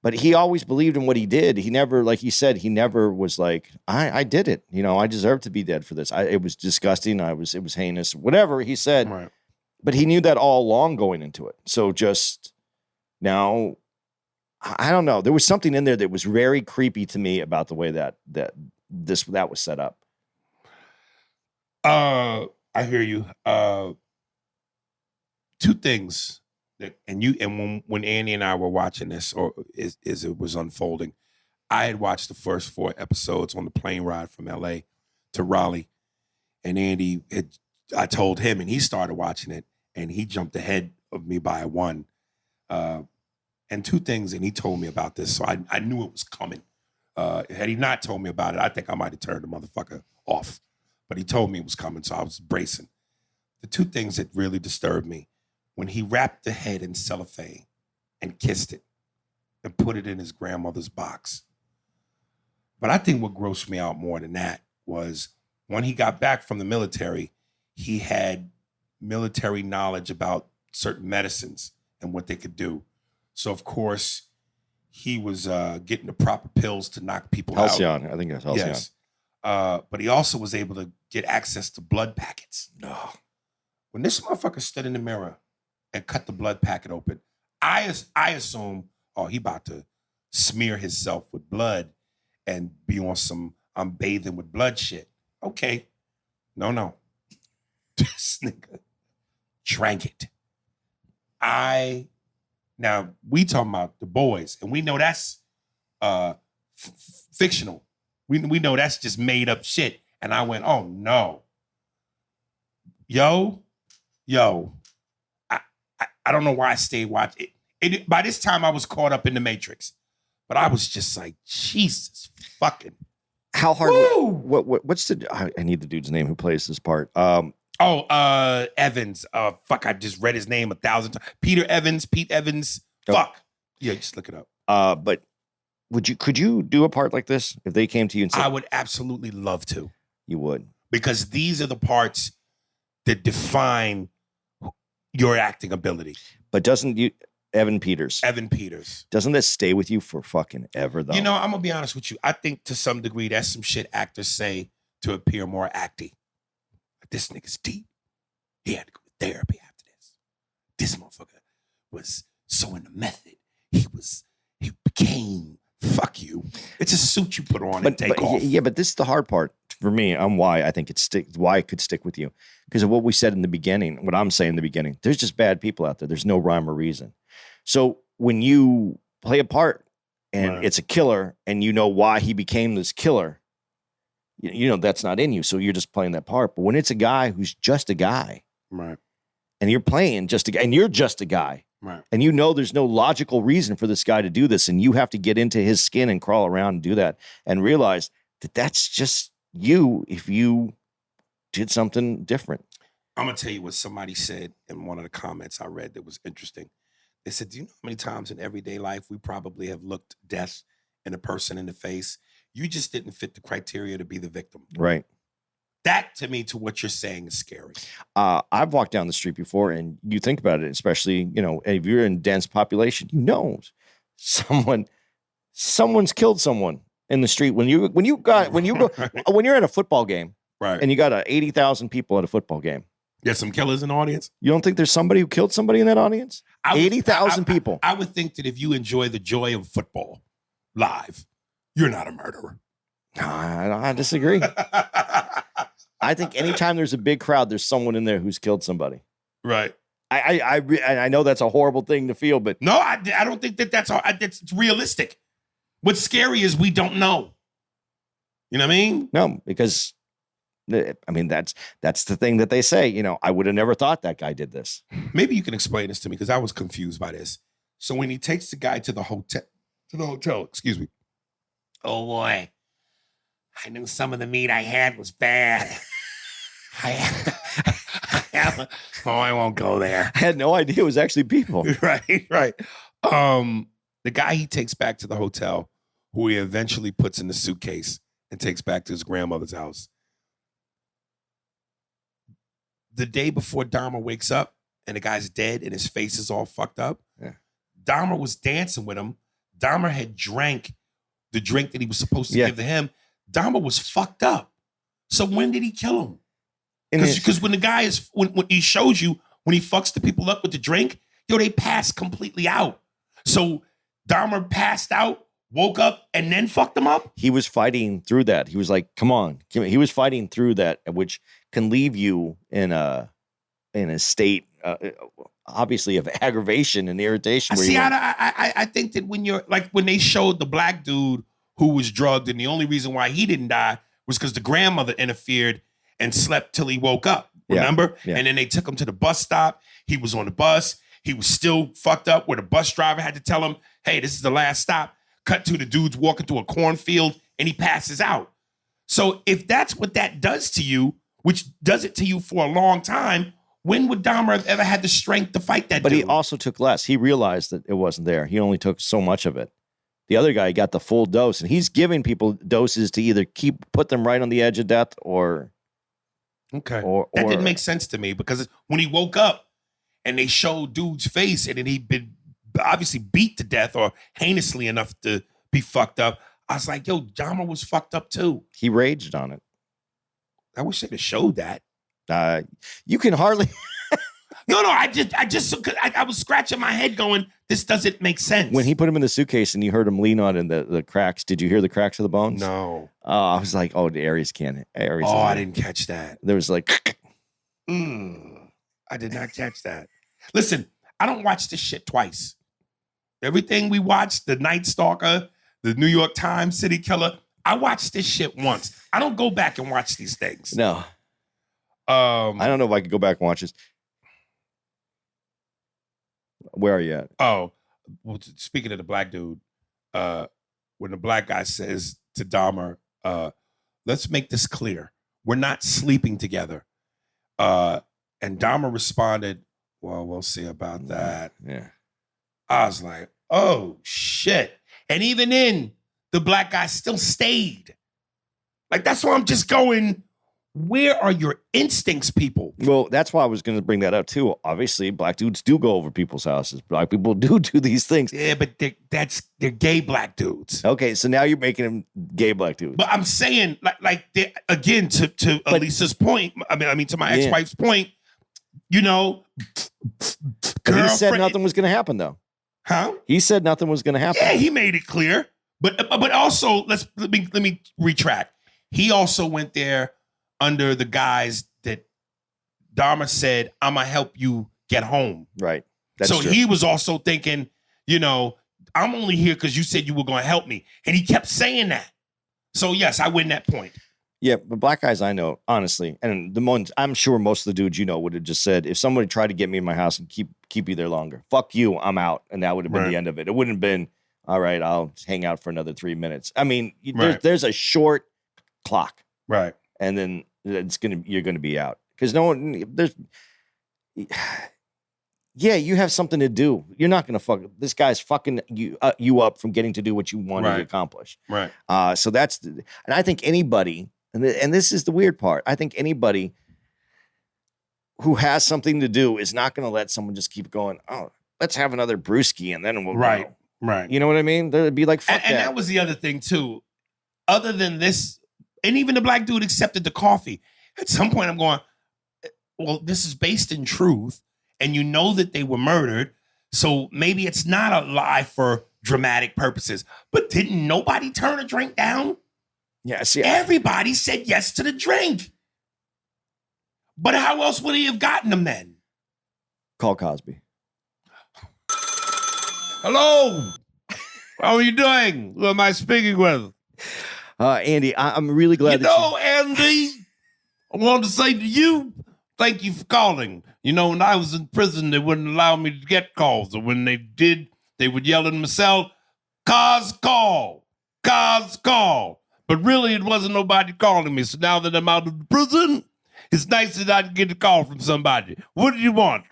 but he always believed in what he did. He never, like he said, he never was like, I did it. I deserve to be dead for this. It was disgusting. It was heinous. Whatever he said. Right. But he knew that all along going into it. So just now, I don't know. There was something in there that was very creepy to me about the way that was set up. I hear you. Two things. When Andy and I were watching this, or as it was unfolding, I had watched the first 4 episodes on the plane ride from LA to Raleigh, and I told him, and he started watching it, and he jumped ahead of me by 1. And 2 things, and he told me about this, so I knew it was coming. Had he not told me about it, I think I might have turned the motherfucker off. But he told me it was coming, so I was bracing. The 2 things that really disturbed me. When he wrapped the head in cellophane and kissed it and put it in his grandmother's box. But I think what grossed me out more than that was when he got back from the military, he had military knowledge about certain medicines and what they could do. So, of course, he was getting the proper pills to knock people out. Halcyon, I think that's Halcyon. Yes. But he also was able to get access to blood packets. No. When this motherfucker stood in the mirror and cut the blood packet open, I assume, he about to smear himself with blood and be on some I'm bathing with blood shit. Okay. No. This nigga drank it. Now, we talking about The Boys, and we know that's fictional. We know that's just made up shit. And I went, oh, no. Yo. I don't know why I stayed watching it. By this time, I was caught up in the Matrix. But I was just like, Jesus fucking. How hard? What's the? I need the dude's name who plays this part. Evans. Fuck, I just read his name 1,000 times. Pete Evans. Oh. Fuck. Yeah, just look it up. But could you do a part like this if they came to you and said? I would absolutely love to. You would. Because these are the parts that define your acting ability. But doesn't Evan Peters, doesn't that stay with you for fucking ever, though? I'm going to be honest with you. I think to some degree that's some shit actors say to appear more acty. This nigga's deep. He had to go to therapy after this. This motherfucker was so in the method. He became, fuck you. It's a suit you put on and take off. Yeah, but this is the hard part for me on why I think why it could stick with you. Because of what we said in the beginning, what I'm saying in the beginning, there's just bad people out there. There's no rhyme or reason. So when you play a part and it's a killer and you know why he became this killer, that's not in you. So you're just playing that part. But when it's a guy who's just a guy, right, and you're playing just a guy, and you're just a guy, right, and there's no logical reason for this guy to do this, and you have to get into his skin and crawl around and do that and realize that that's just you if you did something different. I'm going to tell you what somebody said in one of the comments I read that was interesting. They said, do you know how many times in everyday life we probably have looked death in a person in the face? You just didn't fit the criteria to be the victim. Right. That, to me, to what you're saying is scary. I've walked down the street before, and you think about it, especially, if you're in dense population, someone's killed someone in the street. When you're at a football game, right, and you got 80,000 people at a football game, There's some killers in the audience. You don't think there's somebody who killed somebody in that audience? 80,000 people. I would think that if you enjoy the joy of football live, you're not a murderer. I disagree. I think anytime there's a big crowd, there's someone in there who's killed somebody. Right. I know that's a horrible thing to feel, but no, I don't think that's realistic. What's scary is we don't know. You know what I mean? No, because I mean that's the thing that they say. You know, I would have never thought that guy did this. Maybe you can explain this to me because I was confused by this. So when he takes the guy to the hotel, excuse me. Oh boy, I knew some of the meat I had was bad. I won't go there. I had no idea it was actually people. Right. The guy he takes back to the hotel, who he eventually puts in the suitcase and takes back to his grandmother's house. The day before Dahmer wakes up and the guy's dead and his face is all fucked up, Dahmer was dancing with him. Dahmer had drank the drink that he was supposed to give to him. Dahmer was fucked up. So when did he kill him? Because when the guy is, when he shows you, when he fucks the people up with the drink, they pass completely out. So Dahmer passed out, woke up, and then fucked them up? He was fighting through that. He was like, come on. He was fighting through that, which can leave you in a state, obviously, of aggravation and irritation. I think that when you're, like, when they showed the black dude who was drugged, and the only reason why he didn't die was because the grandmother interfered and slept till he woke up, remember? Yeah. And then they took him to the bus stop. He was on the bus. He was still fucked up where the bus driver had to tell him, hey, this is the last stop. Cut to the dude's walking through a cornfield and he passes out. So if that's what that does to you, which does it to you for a long time, when would Dahmer have ever had the strength to fight that dude? But he also took less. He realized that it wasn't there. He only took so much of it. The other guy got the full dose, and he's giving people doses to either put them right on the edge of death or... Okay. That didn't make sense to me because when he woke up and they showed dude's face and then he'd been obviously beat to death or heinously enough to be fucked up, I was like, yo, Dahmer was fucked up too. He raged on it. I wish they'd have showed that. You can hardly... No, I was scratching my head going, this doesn't make sense. When he put him in the suitcase and you heard him lean on in the cracks, did you hear the cracks of the bones? No. I was like, oh, the Aries can't. I didn't catch that. There was like... I did not catch that. Listen, I don't watch this shit twice. Everything we watched, the Night Stalker, the New York Times City Killer, I watched this shit once. I don't go back and watch these things. No. I don't know if I could go back and watch this. Where are you at? Oh, well, speaking of the black dude, when the black guy says to Dahmer, let's make this clear. We're not sleeping together. And Dahmer responded, well, we'll see about that. Yeah. I was like, oh, shit. And even then, the black guy still stayed. Like, that's why I'm just going, where are your instincts, people? Well, that's why I was going to bring that up, too. Obviously, black dudes do go over people's houses. Black people do these things. Yeah, but they're gay black dudes. Okay, so now you're making them gay black dudes. But I'm saying, again, to Elisa's point, I mean, to my ex-wife's point, you know, he said nothing was going to happen, though. Huh? He said nothing was going to happen. Yeah, he made it clear. But also, let me retract. He also went there under the guise that Dahmer said, I'm going to help you get home. Right. That's so true. he was also thinking, you know, I'm only here because you said you were going to help me. And he kept saying that. So, yes, I win that point. Yeah, but black guys I know, honestly, and I'm sure most of the dudes you know would have just said, if somebody tried to get me in my house and keep you there longer, fuck you, I'm out. And that would have been the end of it. It wouldn't have been, all right, I'll hang out for another 3 minutes. I mean, there's a short clock. Right. And then you're gonna be out. Because you have something to do. You're not gonna this guy's fucking you up from getting to do what you wanted to accomplish. Right. So and I think anybody, and this is the weird part, I think anybody who has something to do is not gonna let someone just keep going, oh, let's have another brewski and then we'll go. Right. You know what I mean? They'd be like, fuck and that was the other thing too. Other than this, and even the black dude accepted the coffee. At some point I'm going, well, this is based in truth, and you know that they were murdered, so maybe it's not a lie for dramatic purposes. But didn't nobody turn a drink down? Yeah, see, Everybody said yes to the drink. But how else would he have gotten them then? call Cosby. Hello. How are you doing? Who am I speaking with? Andy, I'm really glad Andy, I want to say to you, thank you for calling. You know, when I was in prison, they wouldn't allow me to get calls. Or when they did, they would yell in my cell, "Cause call, cause call." But really, it wasn't nobody calling me. So now that I'm out of the prison, it's nice that I can get a call from somebody. What do you want?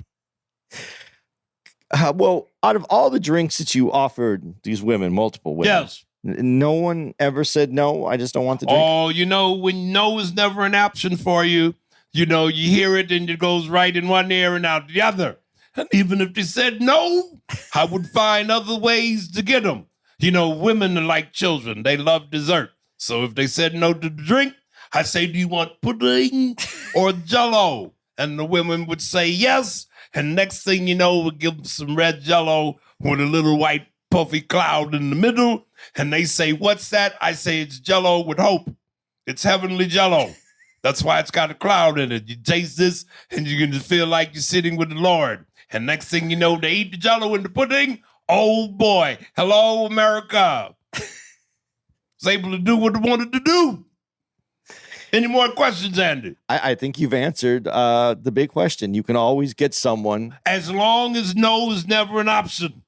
well, out of all the drinks that you offered these women, multiple women, Yes. no one ever said no. I just don't want the drink. Oh, you know, when no is never an option for you, you know, you hear it and it goes right in one ear and out the other. And even if they said no, I would find other ways to get them. You know, women are like children. They love dessert. So if they said no to the drink, I say, do you want pudding or Jell-O? And the women would say yes. And next thing you know, we'll give them some red Jell-O with a little white puffy cloud in the middle. And they say, what's that? I say, it's Jell-O with hope. It's heavenly Jell-O. That's why it's got a cloud in it. You taste this and you're going to feel like you're sitting with the Lord. And next thing you know, they eat the Jell-O and the pudding. Oh boy. Hello, America. Was able to do what they wanted to do. Any more questions, Andy? I think you've answered the big question. You can always get someone. As long as no is never an option.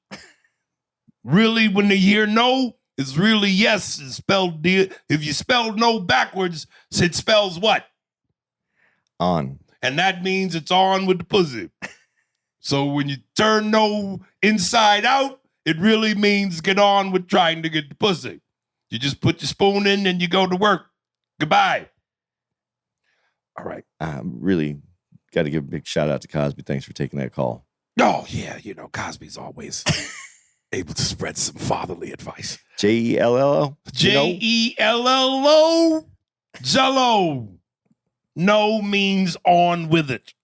Really, when they hear no, it's really yes. It's spelled if you spell no backwards, it spells what? On. And that means it's on with the pussy. So when you turn no inside out, it really means get on with trying to get the pussy. You just put your spoon in and you go to work. Goodbye. All right. Really got to give a big shout out to Cosby. Thanks for taking that call. Oh, yeah. You know, Cosby's always able to spread some fatherly advice. Jello. Jello. Jello. No means on with it.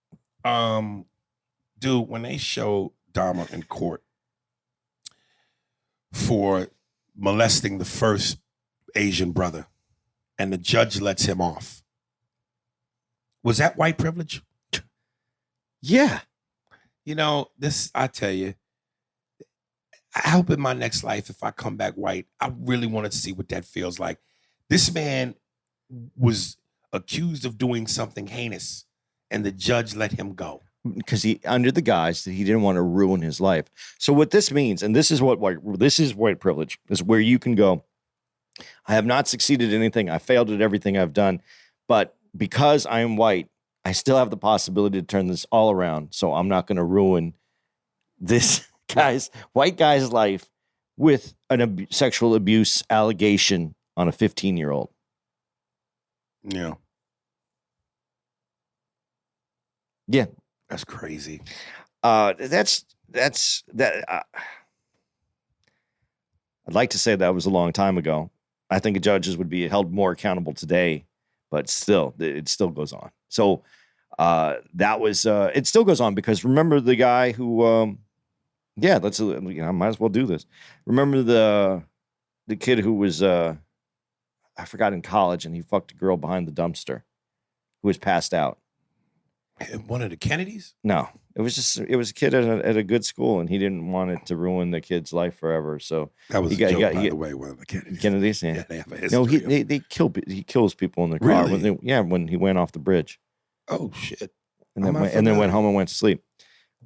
Dude, when they show Dahmer in court for molesting the first Asian brother and the judge lets him off, was that white privilege? Yeah. You know, this, I tell you, I hope in my next life, if I come back white, I really wanted to see what that feels like. This man was accused of doing something heinous, and the judge let him go. Because he, under the guise that he didn't want to ruin his life. So what this means, and this is white privilege, is where you can go, I have not succeeded in anything. I failed at everything I've done. But because I am white, I still have the possibility to turn this all around. So I'm not going to ruin this white guy's life with an sexual abuse allegation on a 15-year-old. Yeah. Yeah. That's crazy. That's that. I'd like to say that was a long time ago. I think judges would be held more accountable today, but still, it still goes on. So that was it still goes on because remember the guy who, I might as well do this. Remember the kid who was I forgot in college and he fucked a girl behind the dumpster who was passed out. One of the Kennedys? No, it was a kid at a good school, and he didn't want it to ruin the kid's life forever. So that was by the way. One of the Kennedys. Kennedys, yeah. They have a history. No, he kills people in the car. Really? When he went off the bridge. Oh shit! And then went home and went to sleep.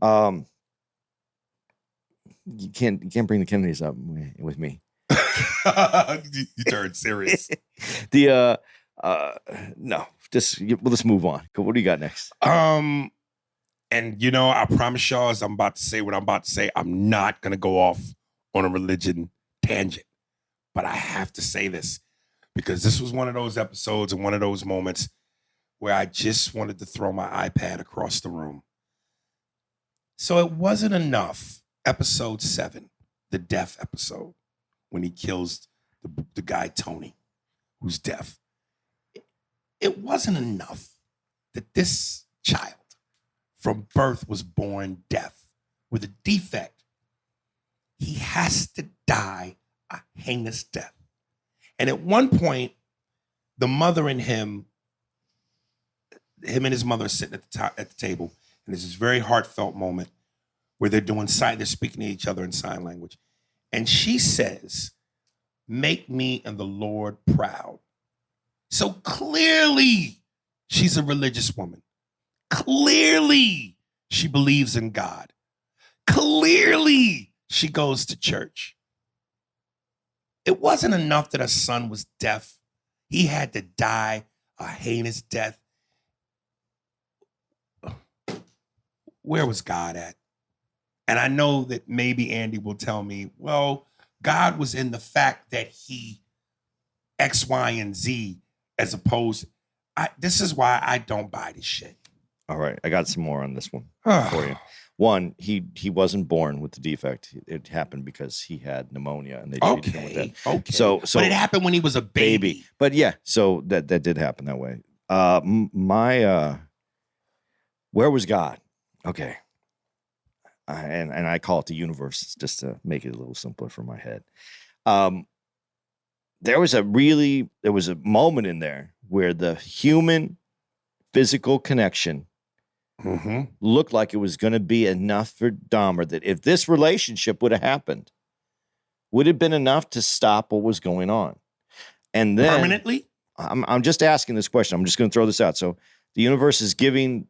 You can't bring the Kennedys up with me. You turned serious. No, let's move on. What do you got next? And you know, I promise y'all, as I'm about to say what I'm about to say, I'm not gonna go off on a religion tangent, but I have to say this because this was one of those episodes and one of those moments where I just wanted to throw my iPad across the room. So it wasn't enough. Episode 7, the deaf episode, when he kills the guy Tony, who's deaf. It wasn't enough that this child from birth was born deaf with a defect. He has to die a heinous death. And at one point, the mother and him and his mother are sitting at the table, and there's this very heartfelt moment where they're speaking to each other in sign language. And she says, "Make me and the Lord proud." So clearly, she's a religious woman. Clearly, she believes in God. Clearly, she goes to church. It wasn't enough that her son was deaf. He had to die a heinous death. Where was God at? And I know that maybe Andy will tell me, well, God was in the fact that he X, Y, and Z as opposed. This is why I don't buy this shit. All right, I got some more on this one for you. One, he wasn't born with the defect. It happened because he had pneumonia, and they treated him with that. Okay. So, but it happened when he was a baby. But yeah, so that did happen that way. Where was God? Okay. And I call it the universe just to make it a little simpler for my head. There was a moment in there where the human physical connection looked like it was going to be enough for Dahmer, that if this relationship would have happened, would have been enough to stop what was going on. And then Permanently? I'm just asking this question. I'm just going to throw this out. So the universe is giving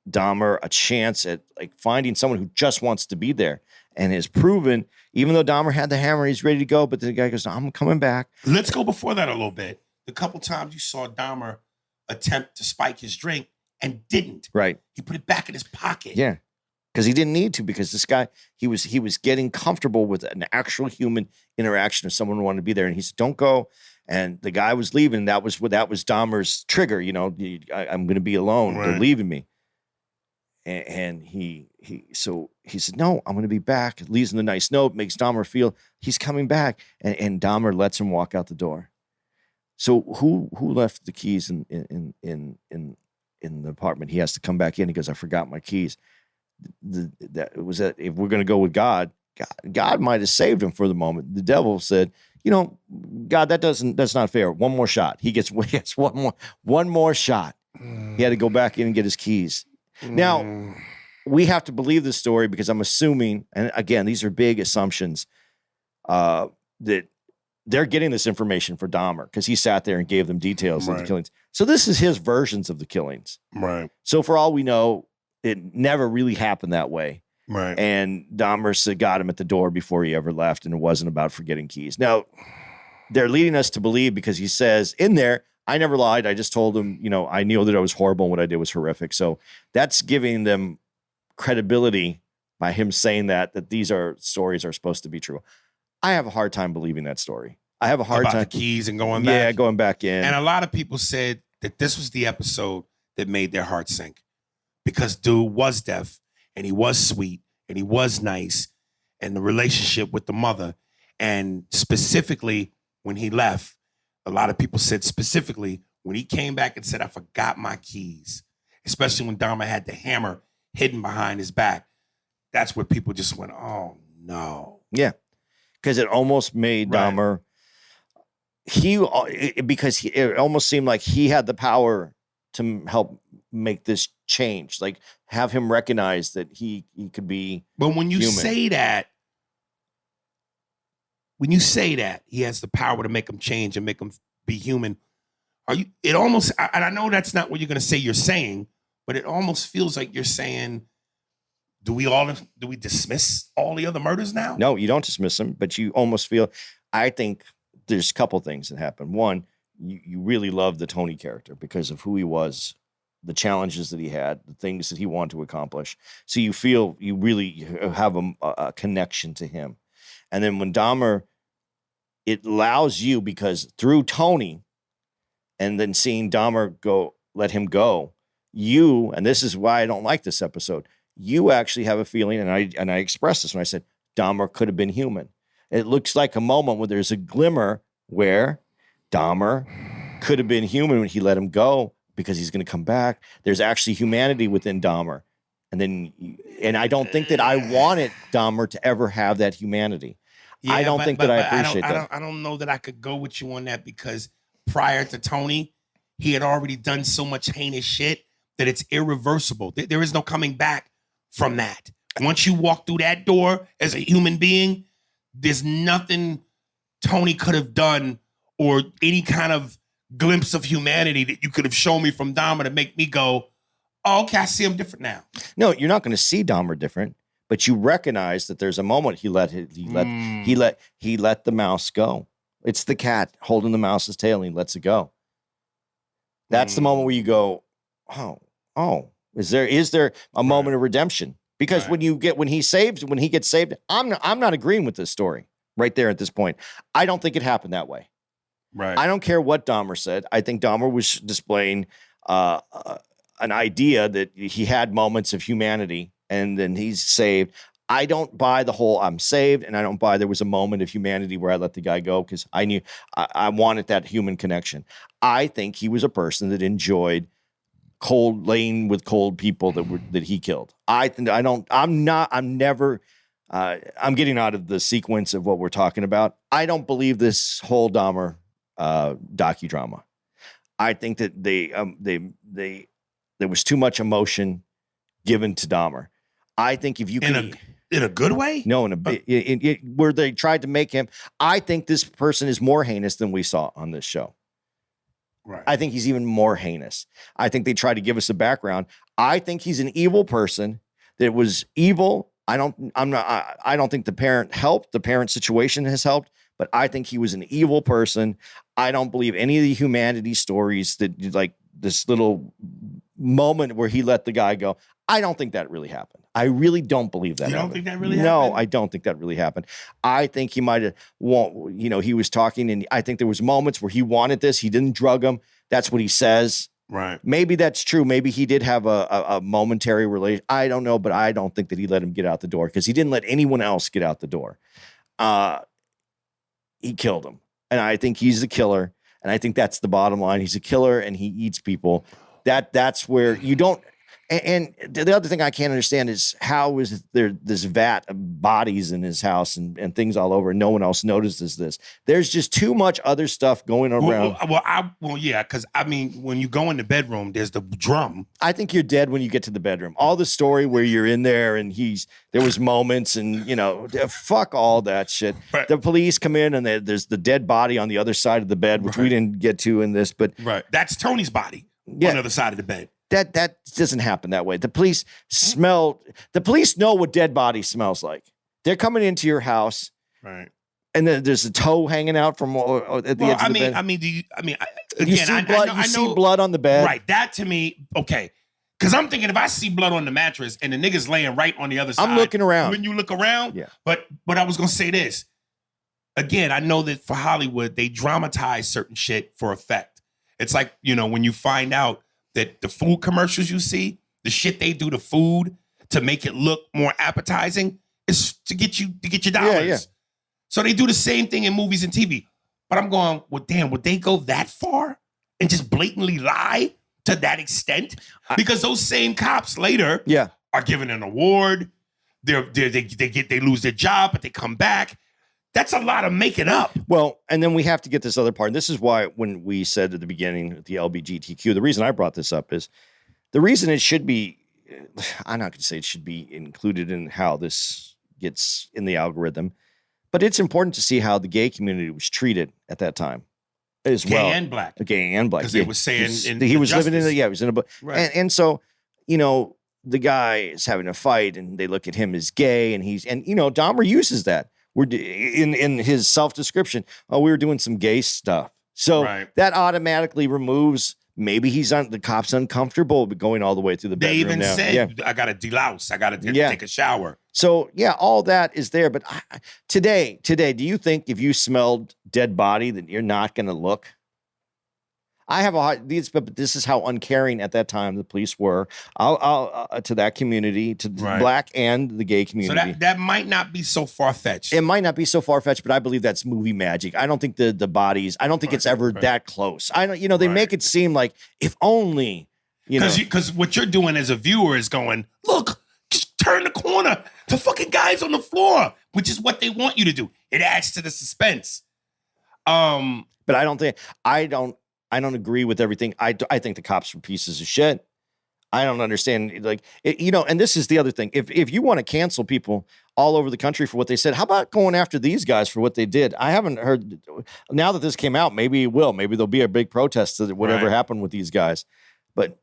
Dahmer a chance at like finding someone who just wants to be there, and has proven, even though Dahmer had the hammer, he's ready to go, but the guy goes, "I'm coming back." Let's go before that a little bit. The couple times you saw Dahmer attempt to spike his drink and didn't. Right. He put it back in his pocket. Yeah. Because he didn't need to, because this guy, he was getting comfortable with an actual human interaction of someone who wanted to be there. And he said, "Don't go." And the guy was leaving. That was Dahmer's trigger. You know, I'm going to be alone. Right. They're leaving me. And he said, "No, I'm going to be back." Leaves him a nice note, makes Dahmer feel he's coming back. And Dahmer lets him walk out the door. So who left the keys in the apartment? He has to come back in. He goes, "I forgot my keys." If we're going to go with God might have saved him for the moment. The devil said, "God, that's not fair. One more shot." He gets one more shot. He had to go back in and get his keys. Now, we have to believe this story because I'm assuming, and again, these are big assumptions, that they're getting this information for Dahmer because he sat there and gave them details of the killings. So this is his versions of the killings. Right. So for all we know, it never really happened that way. Right. And Dahmer got him at the door before he ever left, and it wasn't about forgetting keys. Now, they're leading us to believe, because he says in there, "I never lied. I just told him, I knew that I was horrible and what I did was horrific." So that's giving them credibility by him saying that these stories are supposed to be true. I have a hard time believing that story. I have a hard About time. the keys and going back. Yeah, going back in. And a lot of people said that this was the episode that made their heart sink, because dude was deaf, and he was sweet, and he was nice, and the relationship with the mother, and specifically when he left, a lot of people said specifically when he came back and said, "I forgot my keys," especially when Dahmer had the hammer hidden behind his back. That's where people just went, "Oh no." Yeah, because it almost made Dahmer. It almost seemed like he had the power to help make this change, like have him recognize that he could be. But when you human. say that he has the power to make him change and make him be human, it almost, and I know that's not what you're going to say you're saying, but it almost feels like you're saying, do we dismiss all the other murders now? No, you don't dismiss them, but you almost feel, I think there's a couple things that happen. One, you really love the Tony character because of who he was, the challenges that he had, the things that he wanted to accomplish. So you feel you really have a connection to him. And then when Dahmer, it allows you, because through Tony and then seeing Dahmer let him go, and this is why I don't like this episode, you actually have a feeling, and I expressed this when I said Dahmer could have been human. It looks like a moment where there's a glimmer where Dahmer could have been human when he let him go, because he's going to come back. There's actually humanity within Dahmer. And I don't think that I wanted Dahmer to ever have that humanity. Yeah, I don't think that I appreciate that. I don't know that I could go with you on that because prior to Tony, he had already done so much heinous shit that it's irreversible. There is no coming back from that. Once you walk through that door as a human being, there's nothing Tony could have done or any kind of glimpse of humanity that you could have shown me from Dahmer to make me go, oh, okay, I see him different now. No, you're not going to see Dahmer different, but you recognize that there's a moment he let the mouse go. It's the cat holding the mouse's tail and he lets it go. That's the moment where you go, oh, is there a moment of redemption? Because when he gets saved, I'm not agreeing with this story right there at this point. I don't think it happened that way. Right. I don't care what Dahmer said. I think Dahmer was displaying an idea that he had moments of humanity and then he's saved. I don't buy the whole I'm saved, and I don't buy there was a moment of humanity where I let the guy go because I knew I wanted that human connection. I think he was a person that enjoyed laying with cold people that he killed. I'm getting out of the sequence of what we're talking about. I don't believe this whole Dahmer docudrama. I think that there was too much emotion given to Dahmer. I think if you can in a good way, no, where they tried to make him. I think this person is more heinous than we saw on this show. Right. I think he's even more heinous. I think they tried to give us a background. I think he's an evil person that was evil. I don't think the parent helped. The parent situation has helped, but I think he was an evil person. I don't believe any of the humanity stories that like this little moment where he let the guy go. I don't think that really happened. I really don't believe that. You don't think that really happened? happened? No, I don't think that really happened. I think he might have, he was talking and I think there was moments where he wanted this. He didn't drug him. That's what he says. Right. Maybe that's true. Maybe he did have a momentary relation. I don't know, but I don't think that he let him get out the door because he didn't let anyone else get out the door. He killed him. And I think he's the killer. And I think that's the bottom line. He's a killer and he eats people. That's where you don't. And the other thing I can't understand is how is there this vat of bodies in his house and things all over and no one else notices this. There's just too much other stuff going around. Yeah, because I mean, when you go in the bedroom, there's the drum. I think you're dead when you get to the bedroom. All the story where you're in there and there was moments and, fuck all that shit. Right. The police come in and there's the dead body on the other side of the bed, which we didn't get to in this, but. Right. That's Tony's body on the other side of the bed. That doesn't happen that way. The police know what dead body smells like. They're coming into your house. Right. And then there's a toe hanging out from at the edge of the bed. You see blood on the bed. Right. That to me, okay. Because I'm thinking if I see blood on the mattress and the nigga's laying right on the other side. I'm looking around. When you look around. Yeah. But I was going to say this. Again, I know that for Hollywood, they dramatize certain shit for effect. It's like, when you find out that the food commercials you see, the shit they do to food to make it look more appetizing is to get your dollars. Yeah. So they do the same thing in movies and TV. But I'm going, well, damn, would they go that far and just blatantly lie to that extent? Because those same cops later are given an award. They lose their job, but they come back. That's a lot of making up. Well, and then we have to get this other part. And this is why when we said at the beginning, the LGBTQ, the reason I brought this up is the reason it should be, I'm not going to say it should be included in how this gets in the algorithm, but it's important to see how the gay community was treated at that time as well. Gay and black. Gay and black. Because they were saying he was living in he was in a, right. And so, the guy is having a fight and they look at him as gay and Dahmer uses that. We're in his self-description. Oh, we were doing some gay stuff. So that automatically removes, maybe the cop's uncomfortable going all the way through the bedroom. They even said, I got to delouse. I got to take a shower. So all that is there. But today, do you think if you smelled dead body that you're not going to look? I have but this is how uncaring at that time the police were to that community, to the black and the gay community. So that might not be so far-fetched. It might not be so far-fetched, but I believe that's movie magic. I don't think the bodies, I don't think it's ever that close. I don't, they make it seem like if only, Because what you're doing as a viewer is going, look, corner to fucking guys on the floor, which is what they want you to do. It adds to the suspense. But I don't agree with everything. I think the cops were pieces of shit. I don't understand, like, and this is the other thing. If you want to cancel people all over the country for what they said, how about going after these guys for what they did? I haven't heard. Now that this came out, maybe it will. Maybe there'll be a big protest to whatever happened with these guys. But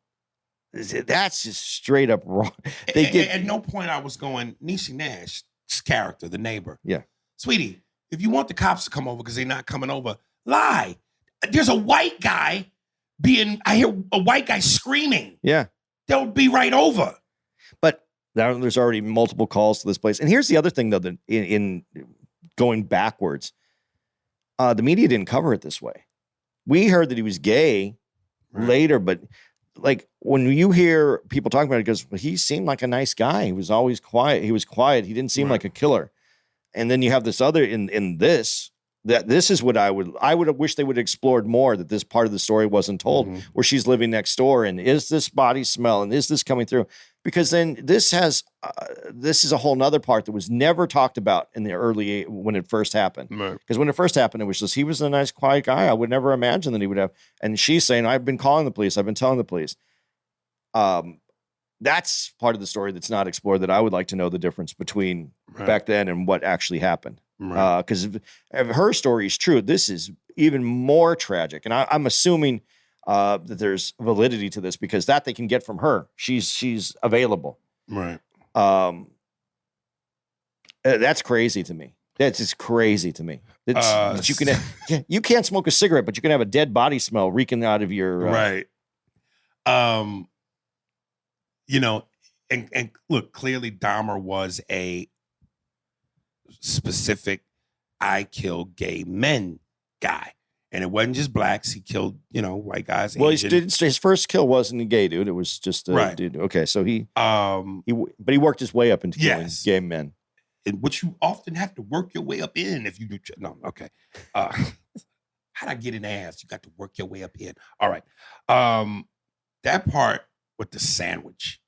that's just straight up wrong. At no point I was going, Niecy Nash's character, the neighbor. Yeah. Sweetie, if you want the cops to come over because they're not coming over, lie. There's a white guy I hear a white guy screaming. Yeah. They'll be right over. But there's already multiple calls to this place. And here's the other thing, though, that in going backwards, the media didn't cover it this way. We heard that he was gay later, but like when you hear people talking about it, because he seemed like a nice guy. He was always quiet. He was quiet. He didn't seem like a killer. And then you have this other in this. This is what I would have wished they would have explored more, that this part of the story wasn't told, where she's living next door, and is this body smell, and is this coming through? Because then this is a whole nother part that was never talked about in the early, when it first happened. Because when it first happened, it was just, he was a nice, quiet guy. I would never imagine that he would have. And she's saying, I've been calling the police. I've been telling the police. That's part of the story that's not explored, that I would like to know the difference between back then and what actually happened. Because if her story is true, this is even more tragic. And I'm assuming that there's validity to this, because that they can get from her. She's available. Right. That's crazy to me. That's just crazy to me. That you can you can't smoke a cigarette, but you can have a dead body smell reeking out of your right. And look, clearly Dahmer was a specific I kill gay men guy. And it wasn't just blacks. He killed, white guys. Well, his first kill wasn't a gay dude. It was just a dude. Okay, so but he worked his way up into killing gay men. And which you often have to work your way up in if you do. No, okay. How'd I get an ass? You got to work your way up in. All right. That part with the sandwich,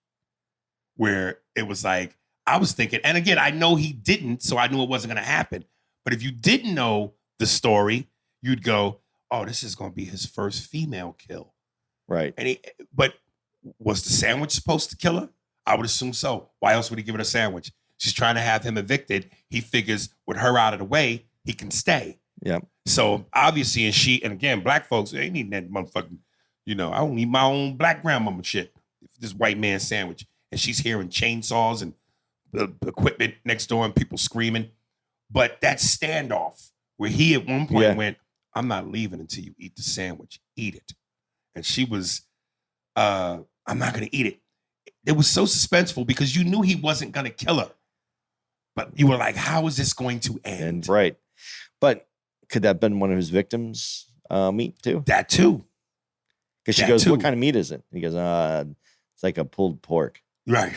where it was like, I was thinking, and again, I know he didn't, so I knew it wasn't going to happen. But if you didn't know the story, you'd go, oh, this is going to be his first female kill. Right. But was the sandwich supposed to kill her? I would assume so. Why else would he give her a sandwich? She's trying to have him evicted. He figures with her out of the way, he can stay. Yeah. So obviously, and again, black folks, they ain't eating that motherfucking, I don't eat my own black grandmama shit. This white man sandwich. And she's hearing chainsaws and equipment next door and people screaming. But that standoff where he at one point went, I'm not leaving until you eat the sandwich. Eat it. And she was, I'm not going to eat it. It was so suspenseful because you knew he wasn't going to kill her. But you were like, how is this going to end? Right. But could that have been one of his victims' meat too? That too. Because she goes, what kind of meat is it? He goes, it's like a pulled pork. Right.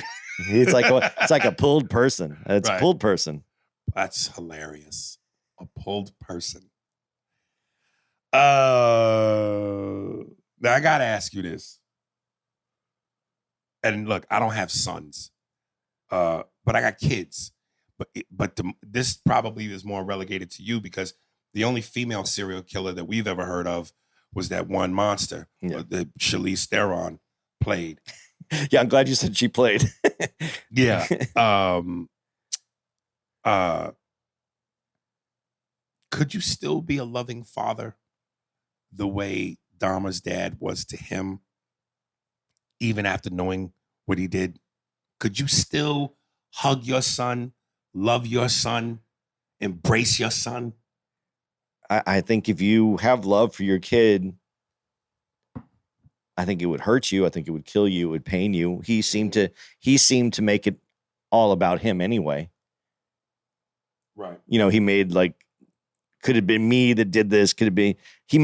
It's like a pulled person. It's a pulled person. That's hilarious. A pulled person. Now I gotta ask you this. And look, I don't have sons, but I got kids. But this probably is more relegated to you, because the only female serial killer that we've ever heard of was that one monster that Charlize Theron played. Yeah, I'm glad you said she played. Yeah. Could you still be a loving father the way Dahmer's dad was to him, even after knowing what he did? Could you still hug your son, love your son, embrace your son? I think if you have love for your kid, I think it would hurt you. I think it would kill you. It would pain you. He seemed to make it all about him anyway. Right. He made could have been me that did this. Could it be he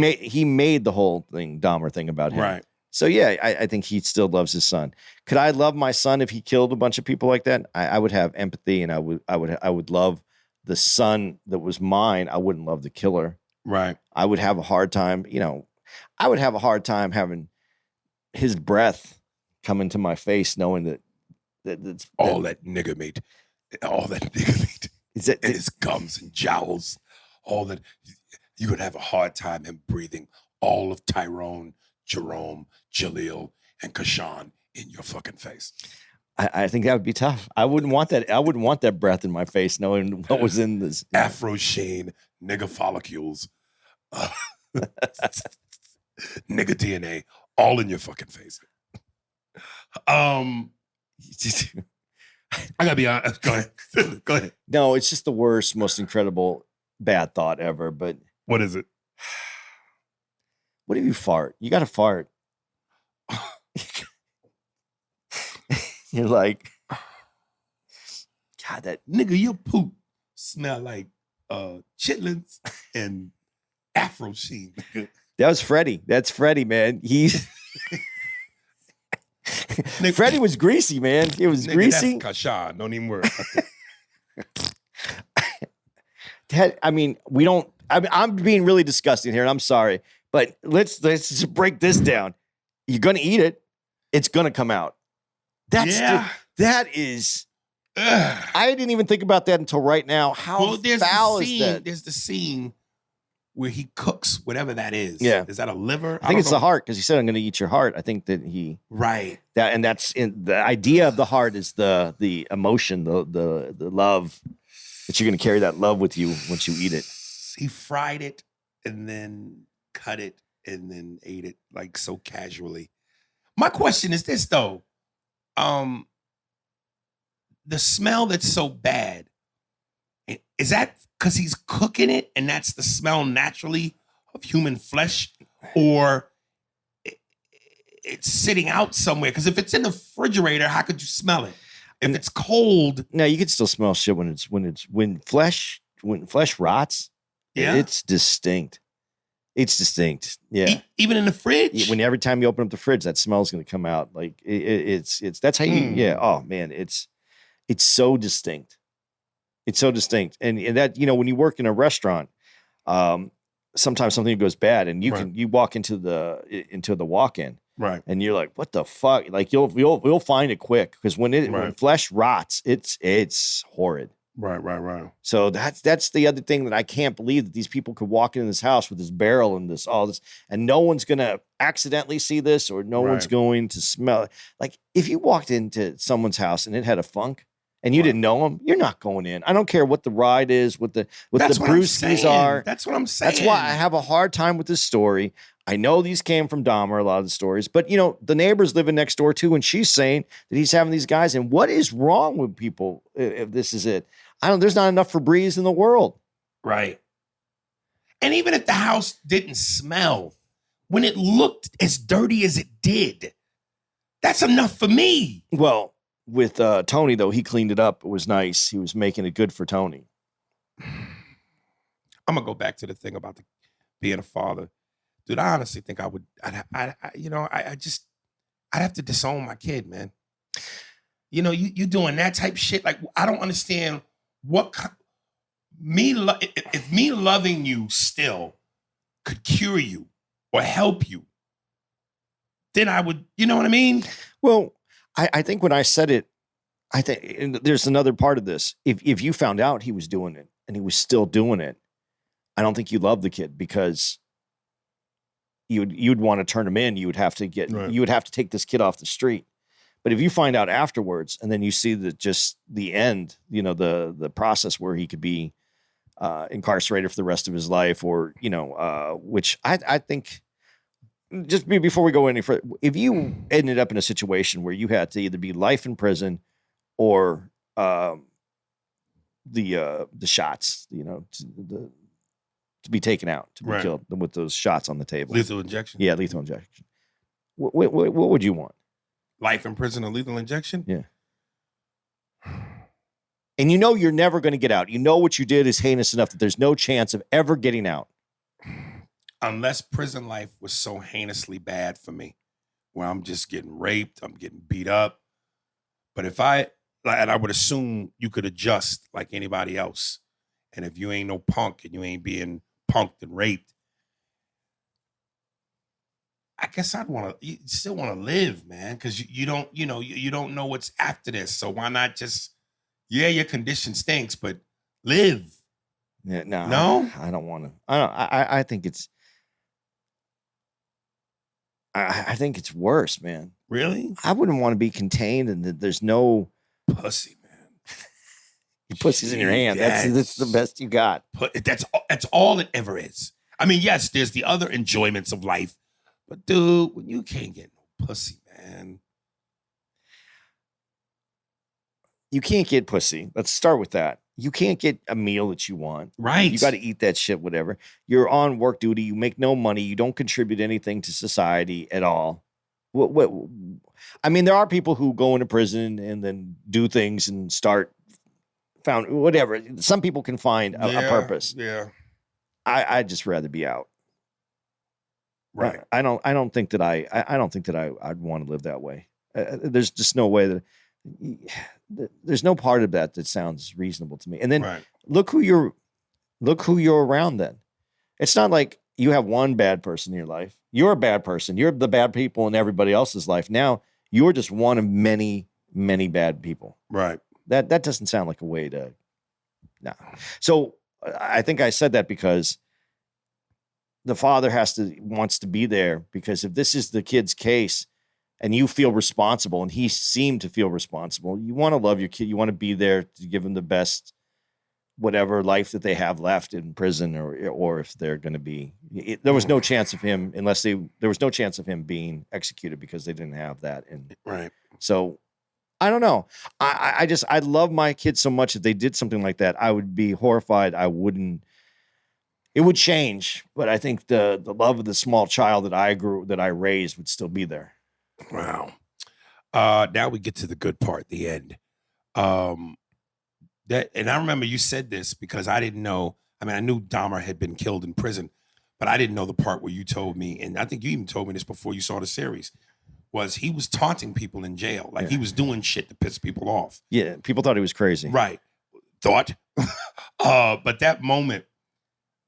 made the whole Dahmer thing about him. Right. So yeah, I think he still loves his son. Could I love my son if he killed a bunch of people like that? I would have empathy, and I would love the son that was mine. I wouldn't love the killer. Right. I would have a hard time. I would have a hard time having his breath come into my face, knowing that That's all that nigga meat, all that nigga meat, is that and his gums and jowls, all that. You would have a hard time him breathing all of Tyrone, Jerome, Jaleel, and Kashawn in your fucking face. I think that would be tough. I wouldn't want that. I wouldn't want that breath in my face, knowing what was in this Afro Sheen, nigga follicles, nigga DNA, all in your fucking face. I gotta be honest. Go ahead. Go ahead. No, it's just the worst, most incredible bad thought ever. But What is it? what if you fart? You got to fart. You're like, God, that Nigga, your poop smell like chitlins and Afro Sheen. that was Freddie. That's Freddie, man. He's Freddie was greasy, man. It was Nigga, greasy. That's Kashawn. Don't even worry. We don't. I'm being really disgusting here, and I'm sorry, but let's just break this down. You're gonna eat it. It's gonna come out. That is. I didn't even think about that until right now. How foul is that? There's the scene where he cooks whatever that is. Yeah. Is that a liver? I think it's the heart because he said, "I'm going to eat your heart." I think that Right. That's in the idea of the heart is the emotion, the love that you're going to carry that love with you once you eat it. He fried it and then cut it and then ate it like so casually. My question is this though. The smell that's so bad, is that because he's cooking it and that's the smell naturally of human flesh, or it's sitting out somewhere? Because if it's in the refrigerator, how could you smell it? If it's cold, no, you can still smell shit when flesh rots. Yeah, it's distinct. It's distinct. Yeah, even in the fridge. When every time you open up the fridge, that smell's going to come out. Like it's that's how you. Yeah. Oh man, it's so distinct. It's so distinct, and that when you work in a restaurant, sometimes something goes bad, and you walk into the walk-in, right, and you're like, what the fuck? Like you'll find it quick because when flesh rots, it's horrid. Right. So that's the other thing that I can't believe that these people could walk into this house with this barrel and all this, and no one's gonna accidentally see this, or no one's going to smell it. Like if you walked into someone's house and it had a funk and you didn't know them, you're not going in. I don't care what the ride is, what the brewskis are. That's what I'm saying. That's why I have a hard time with this story. I know these came from Dahmer, a lot of the stories, but the neighbor's living next door too, and she's saying that he's having these guys. And what is wrong with people if this is it? There's not enough Febreze in the world. Right. And even if the house didn't smell, when it looked as dirty as it did, that's enough for me. Well, with Tony, though, he cleaned it up. It was nice. He was making it good for Tony. I'm going to go back to the thing about being a father. Dude, I honestly think I'd have to disown my kid, man. You doing that type of shit. Like, I don't understand if me loving you still could cure you or help you, then I would, you know what I mean? Well, I think when I said it, I think there's another part of this. If you found out he was doing it and he was still doing it, I don't think you love the kid because you'd want to turn him in. You would have to take this kid off the street. But if you find out afterwards and then you see the end, the process where he could be incarcerated for the rest of his life, or, which I think, just before we go any further, if you ended up in a situation where you had to either be life in prison or the shots, to be taken out, to be killed with those shots on the table. Lethal injection? Yeah, lethal injection. What would you want? Life in prison or lethal injection? Yeah. And you're never going to get out. What you did is heinous enough that there's no chance of ever getting out. Unless prison life was so heinously bad for me, where I'm just getting raped, I'm getting beat up. But I would assume you could adjust like anybody else. And if you ain't no punk and you ain't being punked and raped, I guess I'd want to. You still want to live, man, because you don't, you don't know what's after this. So why not just, yeah, your condition stinks, but live. Yeah, no, No? I don't want to. I think it's. I think it's worse, man. Really? I wouldn't want to be contained and there's no Pussy, man. your pussy's in your hand. That's the best you got. That's all it ever is. I mean, yes, there's the other enjoyments of life, but dude, when you can't get no pussy, man. You can't get pussy. Let's start with that. You can't get a meal that you want. Right. You got to eat that shit, whatever. You're on work duty. You make no money. You don't contribute anything to society at all. What? I mean, there are people who go into prison and then do things and found whatever. Some people can find a purpose. Yeah. I'd just rather be out. Right. I don't think that I'd want to live that way. There's just no way that. There's no part of that sounds reasonable to me. And then look who you're around then. It's not like you have one bad person in your life. You're a bad person. You're the bad people in everybody else's life. Now you're just one of many, many bad people. Right. That doesn't sound like a way to, no. So I think I said that because the father wants to be there, because if this is the kid's case, and you feel responsible, and he seemed to feel responsible, you want to love your kid. You want to be there to give them the best, whatever life that they have left in prison, or if they're going to be. There was no chance of him there was no chance of him being executed because they didn't have that. And right. So I don't know. I love my kids so much. If they did something like that, I would be horrified. I wouldn't. It would change, but I think the love of the small child that I raised would still be there. Wow. Now we get to the good part, the end. And I remember you said this because I didn't know. I mean, I knew Dahmer had been killed in prison, but I didn't know the part where you told me, and I think you even told me this before you saw the series, was he was taunting people in jail. Like he was doing shit to piss people off. Yeah, people thought he was crazy. Right. Thought. But that moment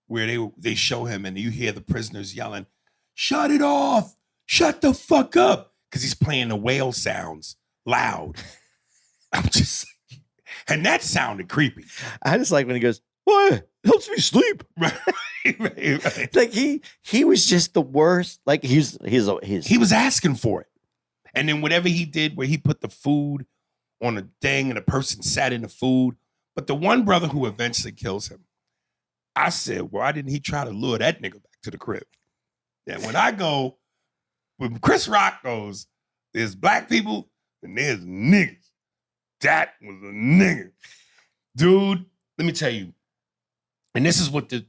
where they show him and you hear the prisoners yelling, "Shut it off! Shut the fuck up!" Because he's playing the whale sounds loud. I'm just like, and that sounded creepy. I just like when he goes, "What? It helps me sleep." Right. Like he was just the worst. Like he was asking for it. And then whatever he did where he put the food on a thing and a person sat in the food. But the one brother who eventually kills him, I said, why didn't he try to lure that nigga back to the crib? And when Chris Rock goes, there's black people and there's niggas. That was a nigga. Dude, let me tell you, and this is what the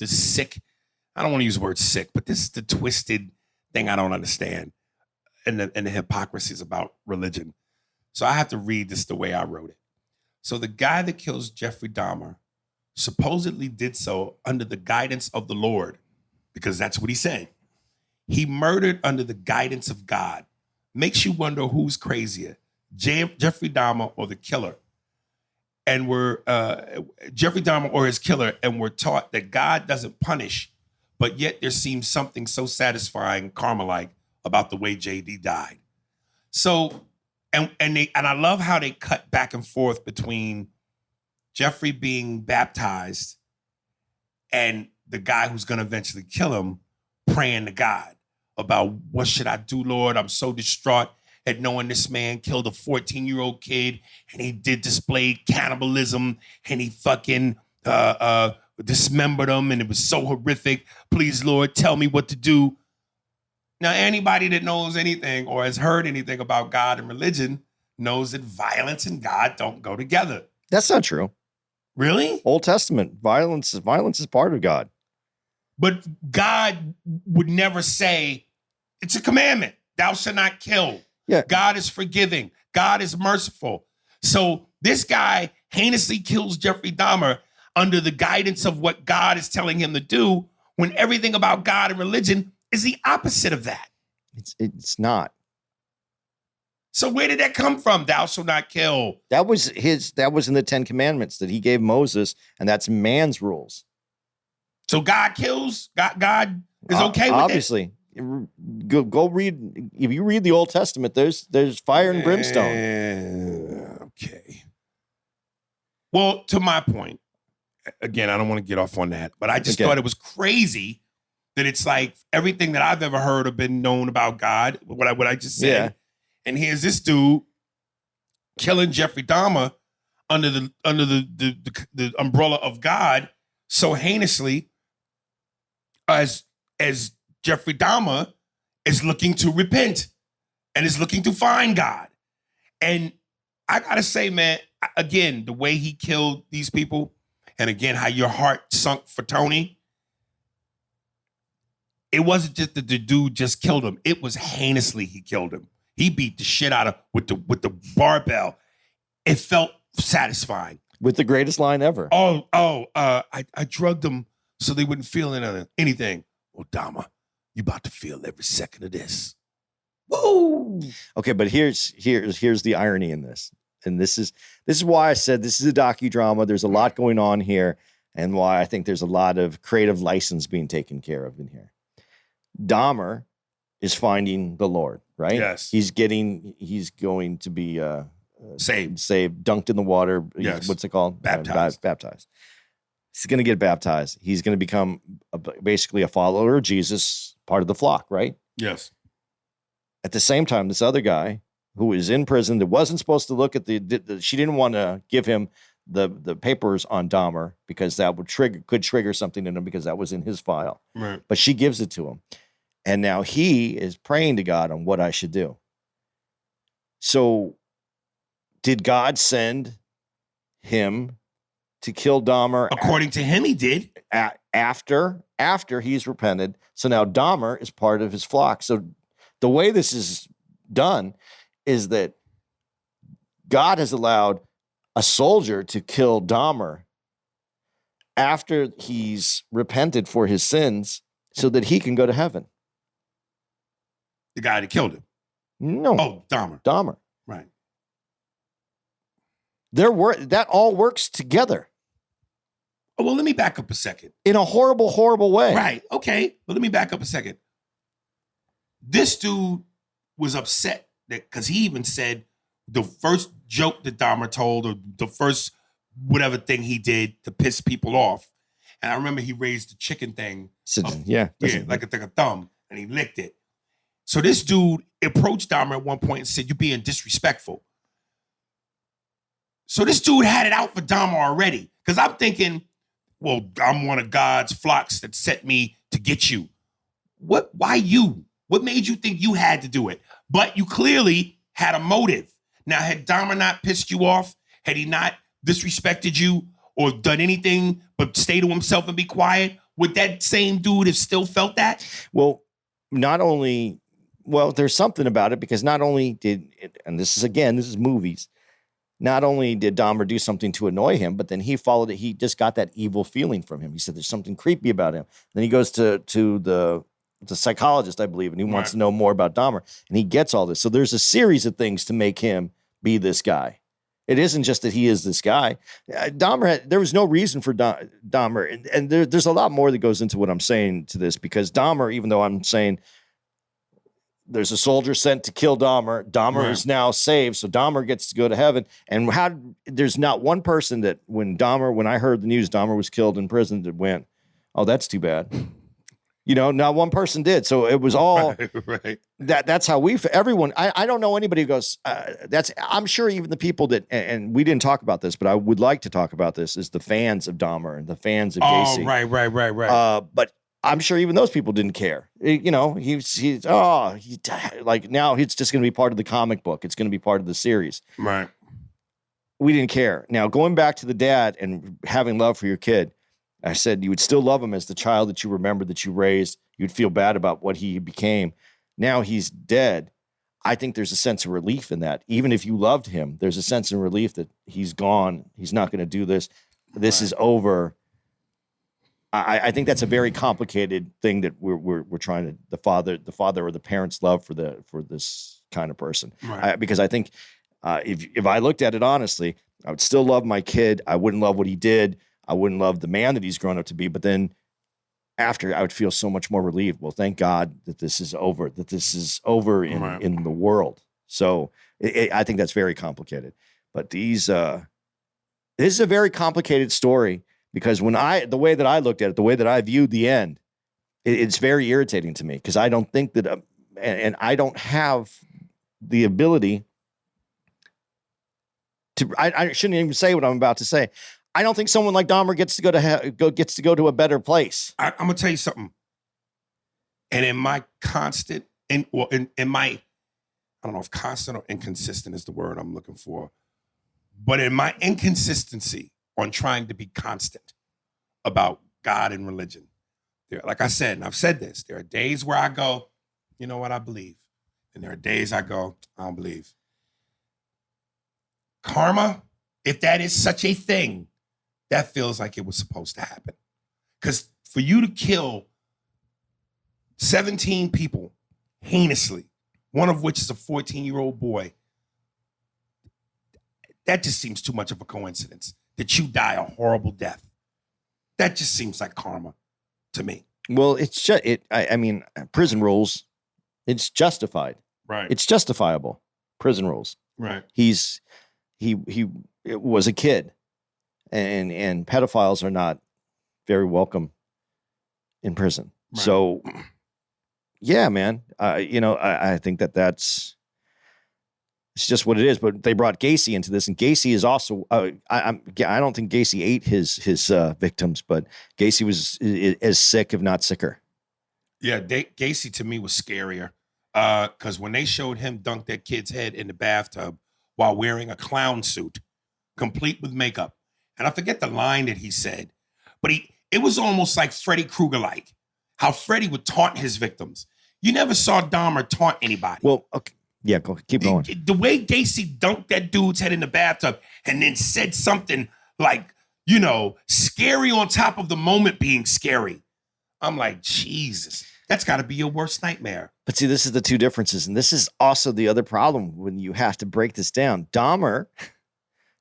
sick, I don't want to use the word sick, but this is the twisted thing I don't understand, and the hypocrisies about religion. So I have to read this the way I wrote it. So the guy that kills Jeffrey Dahmer supposedly did so under the guidance of the Lord, because that's what he said. He murdered under the guidance of God. Makes you wonder who's crazier, Jeffrey Dahmer or the killer. And Jeffrey Dahmer or his killer, and we're taught that God doesn't punish, but yet there seems something so satisfying, karma-like, about the way JD died. So, and I love how they cut back and forth between Jeffrey being baptized and the guy who's going to eventually kill him praying to God about, what should I do, Lord? I'm so distraught at knowing this man killed a 14-year-old kid, and he did display cannibalism, and he fucking dismembered him, and it was so horrific. Please, Lord, tell me what to do. Now, anybody that knows anything or has heard anything about God and religion knows that violence and God don't go together. That's not true. Really? Old Testament, violence is part of God. But God would never say, it's a commandment, thou shalt not kill. Yeah. God is forgiving. God is merciful. So this guy heinously kills Jeffrey Dahmer under the guidance of what God is telling him to do, when everything about God and religion is the opposite of that. It's not. So where did that come from? Thou shalt not kill. That was in the 10 Commandments that he gave Moses, and that's man's rules. So God kills? God is okay with obviously. Go read. If you read the Old Testament, there's fire and brimstone. Okay. Well, to my point, again, I don't want to get off on that, but I just thought it was crazy that it's like everything that I've ever heard or been known about God, what I just said. Yeah. And here's this dude killing Jeffrey Dahmer under the umbrella of God so heinously as Jeffrey Dahmer is looking to repent and is looking to find God. And I gotta say, man, again, the way he killed these people, and again, how your heart sunk for Tony, it wasn't just that the dude just killed him. It was heinously he killed him. He beat the shit out of with the barbell. It felt satisfying. With the greatest line ever. I drugged them so they wouldn't feel anything. Well, Dahmer, you about to feel every second of this. Woo! Okay, but here's the irony in this. And this is why I said this is a docudrama. There's a lot going on here, and why I think there's a lot of creative license being taken care of in here. Dahmer is finding the Lord, right? Yes. He's going to be saved, dunked in the water. Yes. What's it called? Baptized. Baptized. He's going to get baptized. He's going to become basically a follower of Jesus, part of the flock, right? Yes. At the same time, this other guy who is in prison that wasn't supposed to look at she didn't want to give him the papers on Dahmer because that could trigger something in him because that was in his file. Right. But she gives it to him. And now he is praying to God on what I should do. So did God send him to kill Dahmer? According to him, he did. After he's repented. So now Dahmer is part of his flock. So the way this is done is that God has allowed a soldier to kill Dahmer after he's repented for his sins so that he can go to heaven. The guy that killed him? No. Oh, Dahmer. Dahmer. Right. That all works together. Oh, well, let me back up a second. In a horrible, horrible way. Right. Okay. But let me back up a second. This dude was upset because he even said the first joke that Dahmer told, or the first whatever thing he did to piss people off. And I remember he raised the chicken thing. Like a thumb, and he licked it. So this dude approached Dahmer at one point and said, "You're being disrespectful." So this dude had it out for Dahmer already. Because I'm thinking, well, I'm one of God's flocks that sent me to get you. Why you? What made you think you had to do it? But you clearly had a motive. Now, had Dahmer not pissed you off, had he not disrespected you or done anything but stay to himself and be quiet, would that same dude have still felt that? Well, there's something about it because not only did, and this is movies, not only did Dahmer do something to annoy him, but then he followed it. He just got that evil feeling from him. He said there's something creepy about him. Then he goes to the psychologist, I believe, and he wants to know more about Dahmer, and he gets all this. So there's a series of things to make him be this guy. It isn't just that he is this guy. There was no reason for Dahmer, and there's a lot more that goes into what I'm saying to this, because Dahmer, even though I'm saying there's a soldier sent to kill Dahmer is now saved, so Dahmer gets to go to heaven. And there's not one person that when I heard the news Dahmer was killed in prison that went, "Oh, that's too bad." Not one person did. So it was all right. That's how everyone, I don't know anybody who goes, I'm sure even the people that, and we didn't talk about this, but I would like to talk about this, is the fans of Dahmer and the fans of JC. Right. But I'm sure even those people didn't care. Now it's just going to be part of the comic book. It's going to be part of the series. Right. We didn't care. Now, going back to the dad and having love for your kid, I said you would still love him as the child that you remember, that you raised. You'd feel bad about what he became. Now he's dead. I think there's a sense of relief in that. Even if you loved him, there's a sense of relief that he's gone. He's not going to do this. This is over. I think that's a very complicated thing that we're trying to, the father or the parents' love for this kind of person. Right. Because I think if I looked at it honestly, I would still love my kid. I wouldn't love what he did. I wouldn't love the man that he's grown up to be. But then after, I would feel so much more relieved. Well, thank God that this is over, in the world. So I think that's very complicated. But this is a very complicated story, because the way that I looked at it, the way that I viewed the end, it's very irritating to me, because I don't think that, and I don't have the ability to, I shouldn't even say what I'm about to say. I don't think someone like Dahmer gets to go to a better place. I'm gonna tell you something. And in my constant, in my, I don't know if constant or inconsistent is the word I'm looking for, but in my inconsistency on trying to be constant about God and religion, like I said, and I've said this, there are days where I go, you know what, I believe. And there are days I go, I don't believe. Karma, if that is such a thing, that feels like it was supposed to happen. Because for you to kill 17 people heinously, one of which is a 14-year-old boy, that just seems too much of a coincidence, that you die a horrible death. That just seems like karma to me. Well, it's just, I mean, prison rules, it's justified. Right. It's justifiable. Prison rules. Right. He was a kid, and pedophiles are not very welcome in prison. Right. So, yeah, man, I think it's just what it is. But they brought Gacy into this, and Gacy is also, I don't think Gacy ate his victims, but Gacy was as sick, if not sicker. Yeah, Gacy to me was scarier, because when they showed him dunk that kid's head in the bathtub while wearing a clown suit, complete with makeup, and I forget the line that he said, but it was almost like Freddy Krueger-like, how Freddy would taunt his victims. You never saw Dahmer taunt anybody. Well, okay. Yeah, keep going. The way Gacy dunked that dude's head in the bathtub and then said something like, scary on top of the moment being scary. I'm like, Jesus, that's got to be your worst nightmare. But see, this is the two differences. And this is also the other problem when you have to break this down. Dahmer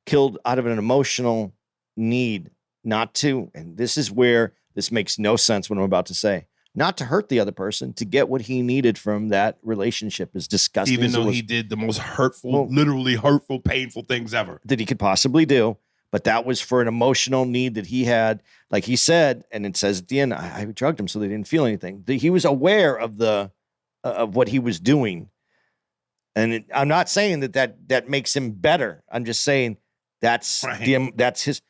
killed out of an emotional need not to, and this is where this makes no sense what I'm about to say, not to hurt the other person, to get what he needed from that relationship, is disgusting. Even though he did the most hurtful, literally hurtful, painful things ever. That he could possibly do. But that was for an emotional need that he had. Like he said, and it says at the end, I drugged him so they didn't feel anything. He was aware of of what he was doing. And I'm not saying that makes him better. I'm just saying that's right. That's his.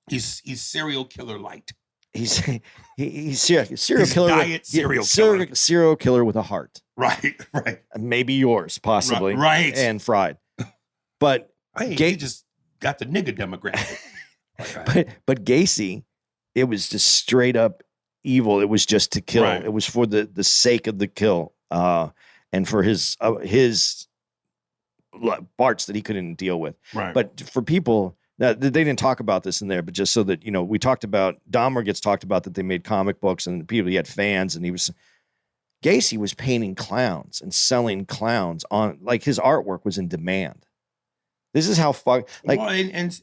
He's serial killer light. He's serial killer. Diet serial killer. Serial killer with a heart. Right. Maybe yours, possibly. Right. And fried. But he just got the nigga demographic. But Gacy, it was just straight up evil. It was just to kill. Right. It was for the sake of the kill, and for his parts that he couldn't deal with. Right. But for people. Now, they didn't talk about this in there, but just so that, we talked about, Dahmer gets talked about that they made comic books and he had fans, and Gacy was painting clowns and selling clowns on, like, his artwork was in demand. This is how and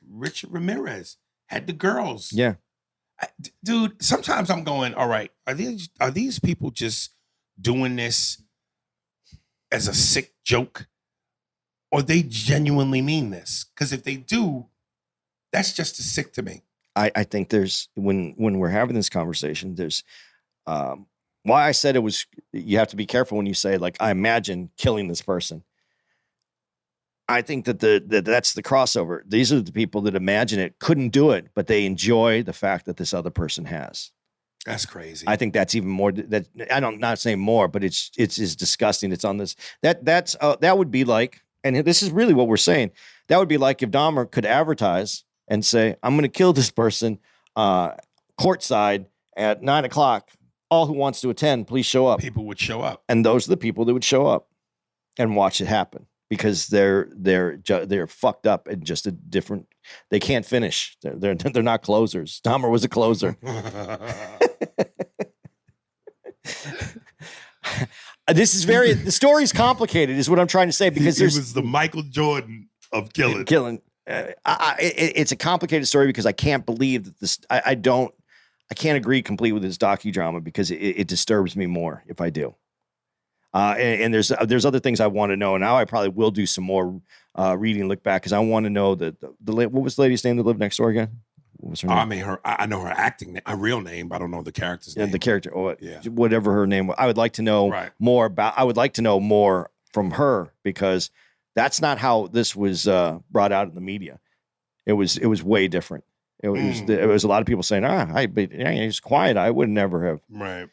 Richard Ramirez had the girls. Yeah. Dude, sometimes I'm going, all right, are these people just doing this as a sick joke? Or they genuinely mean this? Because if they do, that's just as sick to me. I think there's, when we're having this conversation, there's why I said you have to be careful when you say, like, I imagine killing this person. I think that that's the crossover. These are the people that imagine it, couldn't do it, but they enjoy the fact that this other person has. That's crazy. I think that's even more. That I'm not saying more, but it's disgusting. It's on this. That would be like. And this is really what we're saying. That would be like if Dahmer could advertise and say, I'm going to kill this person courtside at 9:00. All who wants to attend, please show up. People would show up. And those are the people that would show up and watch it happen, because they're fucked up and just a different, they can't finish. They're not closers. Dahmer was a closer. The story's complicated, is what I'm trying to say, because it was the Michael Jordan of killing. It's a complicated story, because I can't believe that this. I don't I can't agree completely with this docudrama because it disturbs me more if I do. And there's other things I want to know. And now I probably will do some more reading, look back, because I want to know what was the lady's name that lived next door again? What was her name? I mean, I know her acting, her real name, but I don't know the character's name. The character, whatever her name was. I would like to know more about. I would like to know more from her because that's not how this was brought out in the media. It was way different. It was a lot of people saying, he's quiet. I would never have. Right.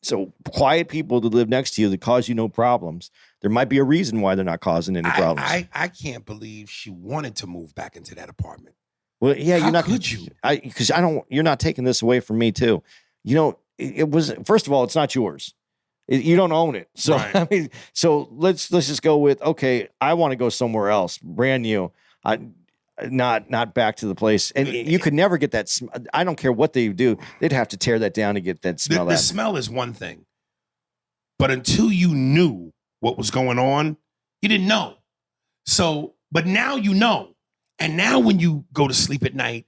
So quiet people that live next to you that cause you no problems. There might be a reason why they're not causing any problems. I can't believe she wanted to move back into that apartment. Well, yeah, How could you? Because you're not taking this away from me too. You know, it was, first of all, it's not yours. You don't own it. So, Right. I mean, so let's just go with, okay, I want to go somewhere else, brand new. Not back to the place. And you could never get that. I don't care what they do. They'd have to tear that down to get that smell out. The smell is one thing. But until you knew what was going on, you didn't know. So, but now you know. And now when you go to sleep at night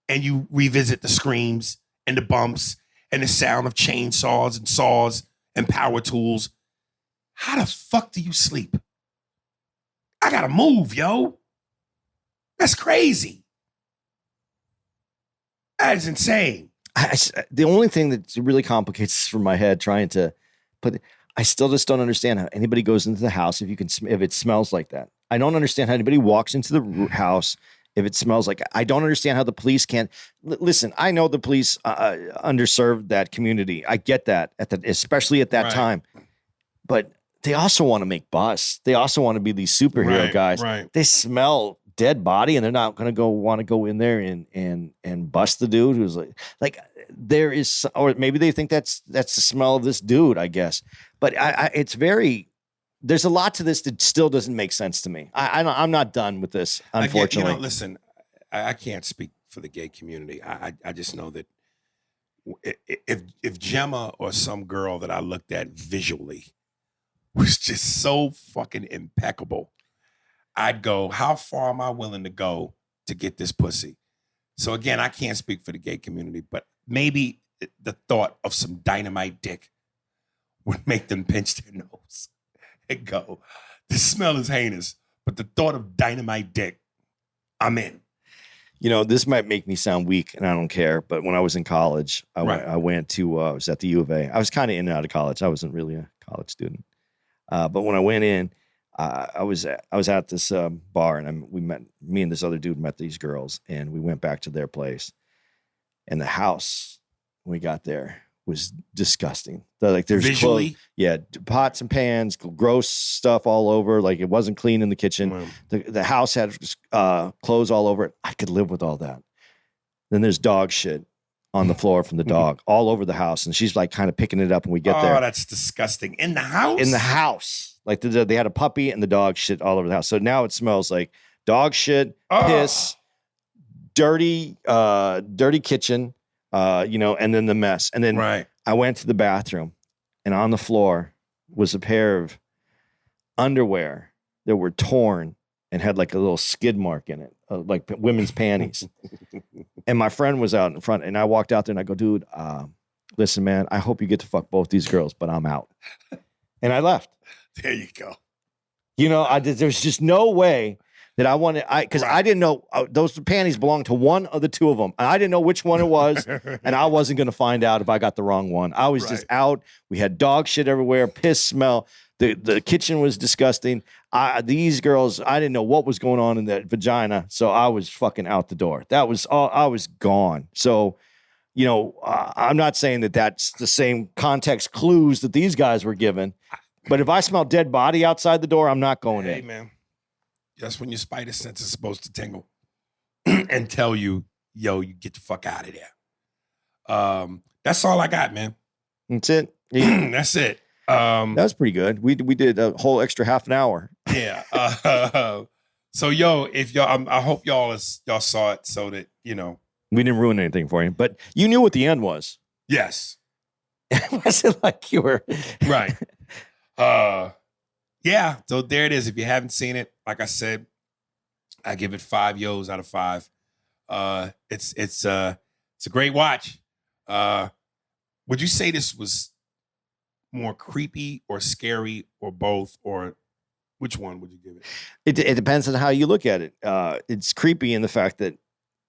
and you revisit the screams and the bumps and the sound of chainsaws and saws and power tools, how the fuck do you sleep? I gotta move, yo. That's crazy. That is insane. The only thing that really complicates this for my head trying to put, I still just don't understand how anybody goes into the house if it smells like that. I don't understand how anybody walks into the house if it smells like. I don't understand how the police can't listen. I know the police underserved that community. I get that especially at that time, but they also want to make busts. They also want to be these superhero guys. Right. They smell dead body and they're not going to want to go in there and bust the dude who's like there is, or maybe they think that's the smell of this dude, I guess. But it's very, there's a lot to this that still doesn't make sense to me. I'm not done with this, unfortunately. Listen, I can't speak for the gay community. I just know that if Gemma or some girl that I looked at visually was just so fucking impeccable, I'd go, how far am I willing to go to get this pussy? So again, I can't speak for the gay community, but maybe the thought of some dynamite dick would make them pinch their nose and go, the smell is heinous, but the thought of dynamite dick, I'm in. You know, this might make me sound weak and I don't care, but when I was in college, I went to, I was at the U of A. I was kind of in and out of college. I wasn't really a college student. But when I went in, I was at this bar and me and this other dude met these girls and we went back to their place, and the house when we got there was disgusting. Like there's visually, pots and pans, gross stuff all over. Like it wasn't clean in the kitchen. Wow. The house had clothes all over it. I could live with all that. Then there's dog shit on the floor from the dog all over the house, and she's like kind of picking it up when we get there. Oh, that's disgusting. In the house? In the house. Like they had a puppy and the dog shit all over the house. So now it smells like dog shit, piss, dirty kitchen, and then the mess. And then I went to the bathroom, and on the floor was a pair of underwear that were torn and had like a little skid mark in it, like women's panties. And my friend was out in front, and I walked out there and I go, dude, listen, man, I hope you get to fuck both these girls, but I'm out. And I left. There you go. You know, there's just no way that I wanted, because I didn't know those panties belonged to one of the two of them. And I didn't know which one it was. And I wasn't going to find out if I got the wrong one. I was just out. We had dog shit everywhere, piss smell. The kitchen was disgusting. These girls, I didn't know what was going on in that vagina. So I was fucking out the door. That was all, I was gone. So, you know, I'm not saying that that's the same context clues that these guys were given. But if I smell dead body outside the door, I'm not going in. Hey, man. That's when your spider sense is supposed to tingle and tell you, yo, you get the fuck out of there. That's all I got, man. That's it. Yeah. That's it. That was pretty good. We did a whole extra half an hour. Yeah. So, yo, if y'all, I hope y'all saw it so that, you know. We didn't ruin anything for you, but you knew what the end was. Yes. It wasn't like you were. Right. Yeah, so there it is. If you haven't seen it, like I said, I give it 5 yos out of 5. It's It's a great watch. Would you say this was more creepy or scary or both, or which one would you give it? It depends on how you look at it. It's creepy in the fact that,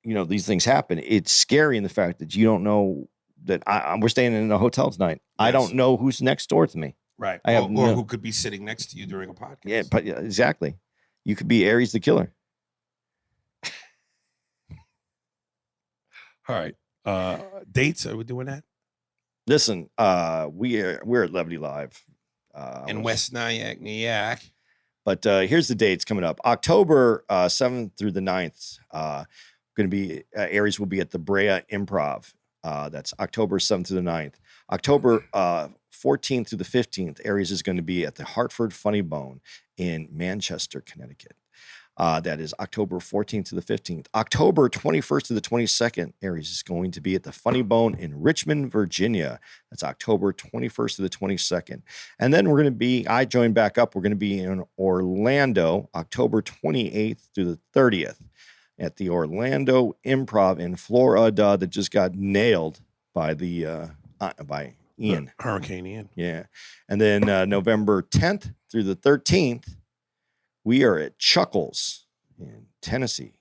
these things happen. It's scary in the fact that you don't know that we're staying in a hotel tonight. Yes. I don't know who's next door to me. Right. Or who could be sitting next to you during a podcast. Yeah, but exactly. You could be Aries the killer. All right. Dates, are we doing that? Listen, we're at Levity Live. In West Nyack. But here's the dates coming up. October 7th through the 9th. Going to be, Aries will be at the Brea Improv. That's October 7th through the 9th. October 14th through the 15th, Aries is going to be at the Hartford Funny Bone in Manchester, Connecticut. That is October 14th to the 15th. October 21st to the 22nd, Aries is going to be at the Funny Bone in Richmond, Virginia. That's October 21st to the 22nd. And then we're going to be, I join back up, we're going to be in Orlando, October 28th through the 30th at the Orlando Improv in Florida that just got nailed by by Ian. Hurricane Ian. Yeah. And then November 10th through the 13th, we are at Chuckles in Tennessee.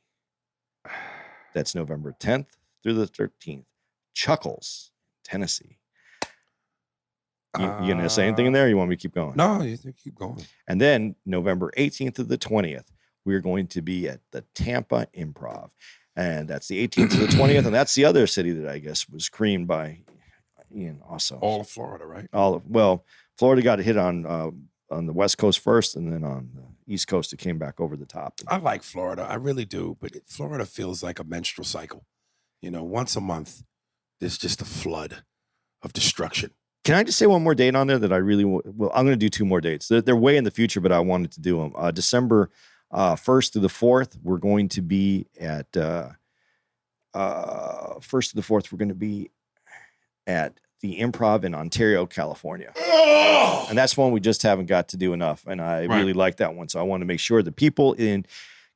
That's November 10th through the 13th. Chuckles, Tennessee. You going to say anything in there? Or you want me to keep going? No, you keep going. And then November 18th to the 20th, we're going to be at the Tampa Improv. And that's the 18th to the 20th. And that's the other city that I guess was creamed by Ian also. All of Florida, right? Florida got a hit on the West Coast first, and then on the East Coast, it came back over the top. I like Florida. I really do. But Florida feels like a menstrual cycle. Once a month, there's just a flood of destruction. Can I just say one more date on there that I really I'm going to do two more dates. They're way in the future, but I wanted to do them. December 1st to the 4th, we're going to be at 1st to the 4th, we're going to be at the Improv in Ontario, California. Oh! And that's one we just haven't got to do enough. And I really like that one. So I want to make sure the people in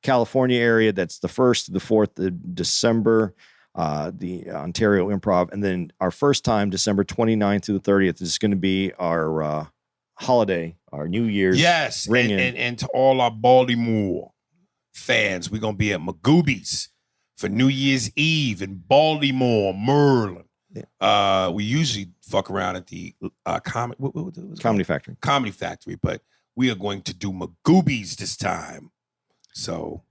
California area, that's the 1st to the 4th of December, the Ontario Improv. And then our first time, December 29th to the 30th, is going to be our holiday, our New Year's. Yes. And to all our Baltimore fans, we're going to be at Magoobies for New Year's Eve in Baltimore, Maryland. Yeah. We usually fuck around at the Comedy Factory. Comedy Factory, but we are going to do Magoobies this time. So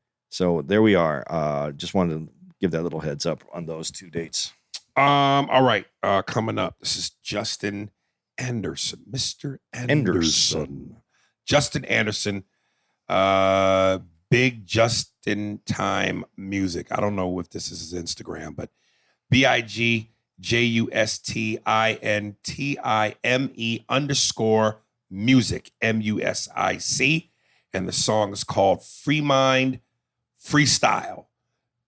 there we are. Just wanted to give that little heads up on those two dates. All right. Coming up, this is Justin Anderson, Mr. Anderson. Justin Anderson, big Justin time music. I don't know if this is his Instagram, but BIGJUSTINTIME _music, MUSIC. And the song is called Free Mind Freestyle.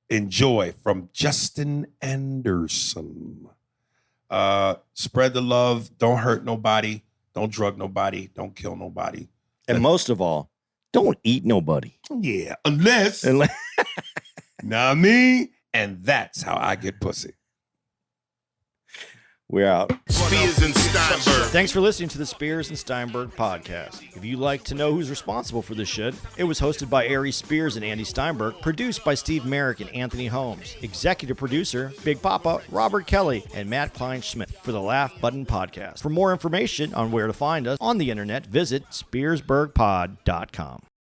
Enjoy from Justin Anderson. Spread the love. Don't hurt nobody. Don't drug nobody. Don't kill nobody. And most of all, don't eat nobody. Yeah, unless Nah, me. And that's how I get pussy. We're out. Spears and Steinberg. Thanks for listening to the Spears and Steinberg podcast. If you'd like to know who's responsible for this shit, it was hosted by Aries Spears and Andy Steinberg, produced by Steve Merrick and Anthony Holmes, executive producer, Big Papa, Robert Kelly, and Matt Klein-Schmidt for the Laugh Button podcast. For more information on where to find us on the internet, visit spearsburgpod.com.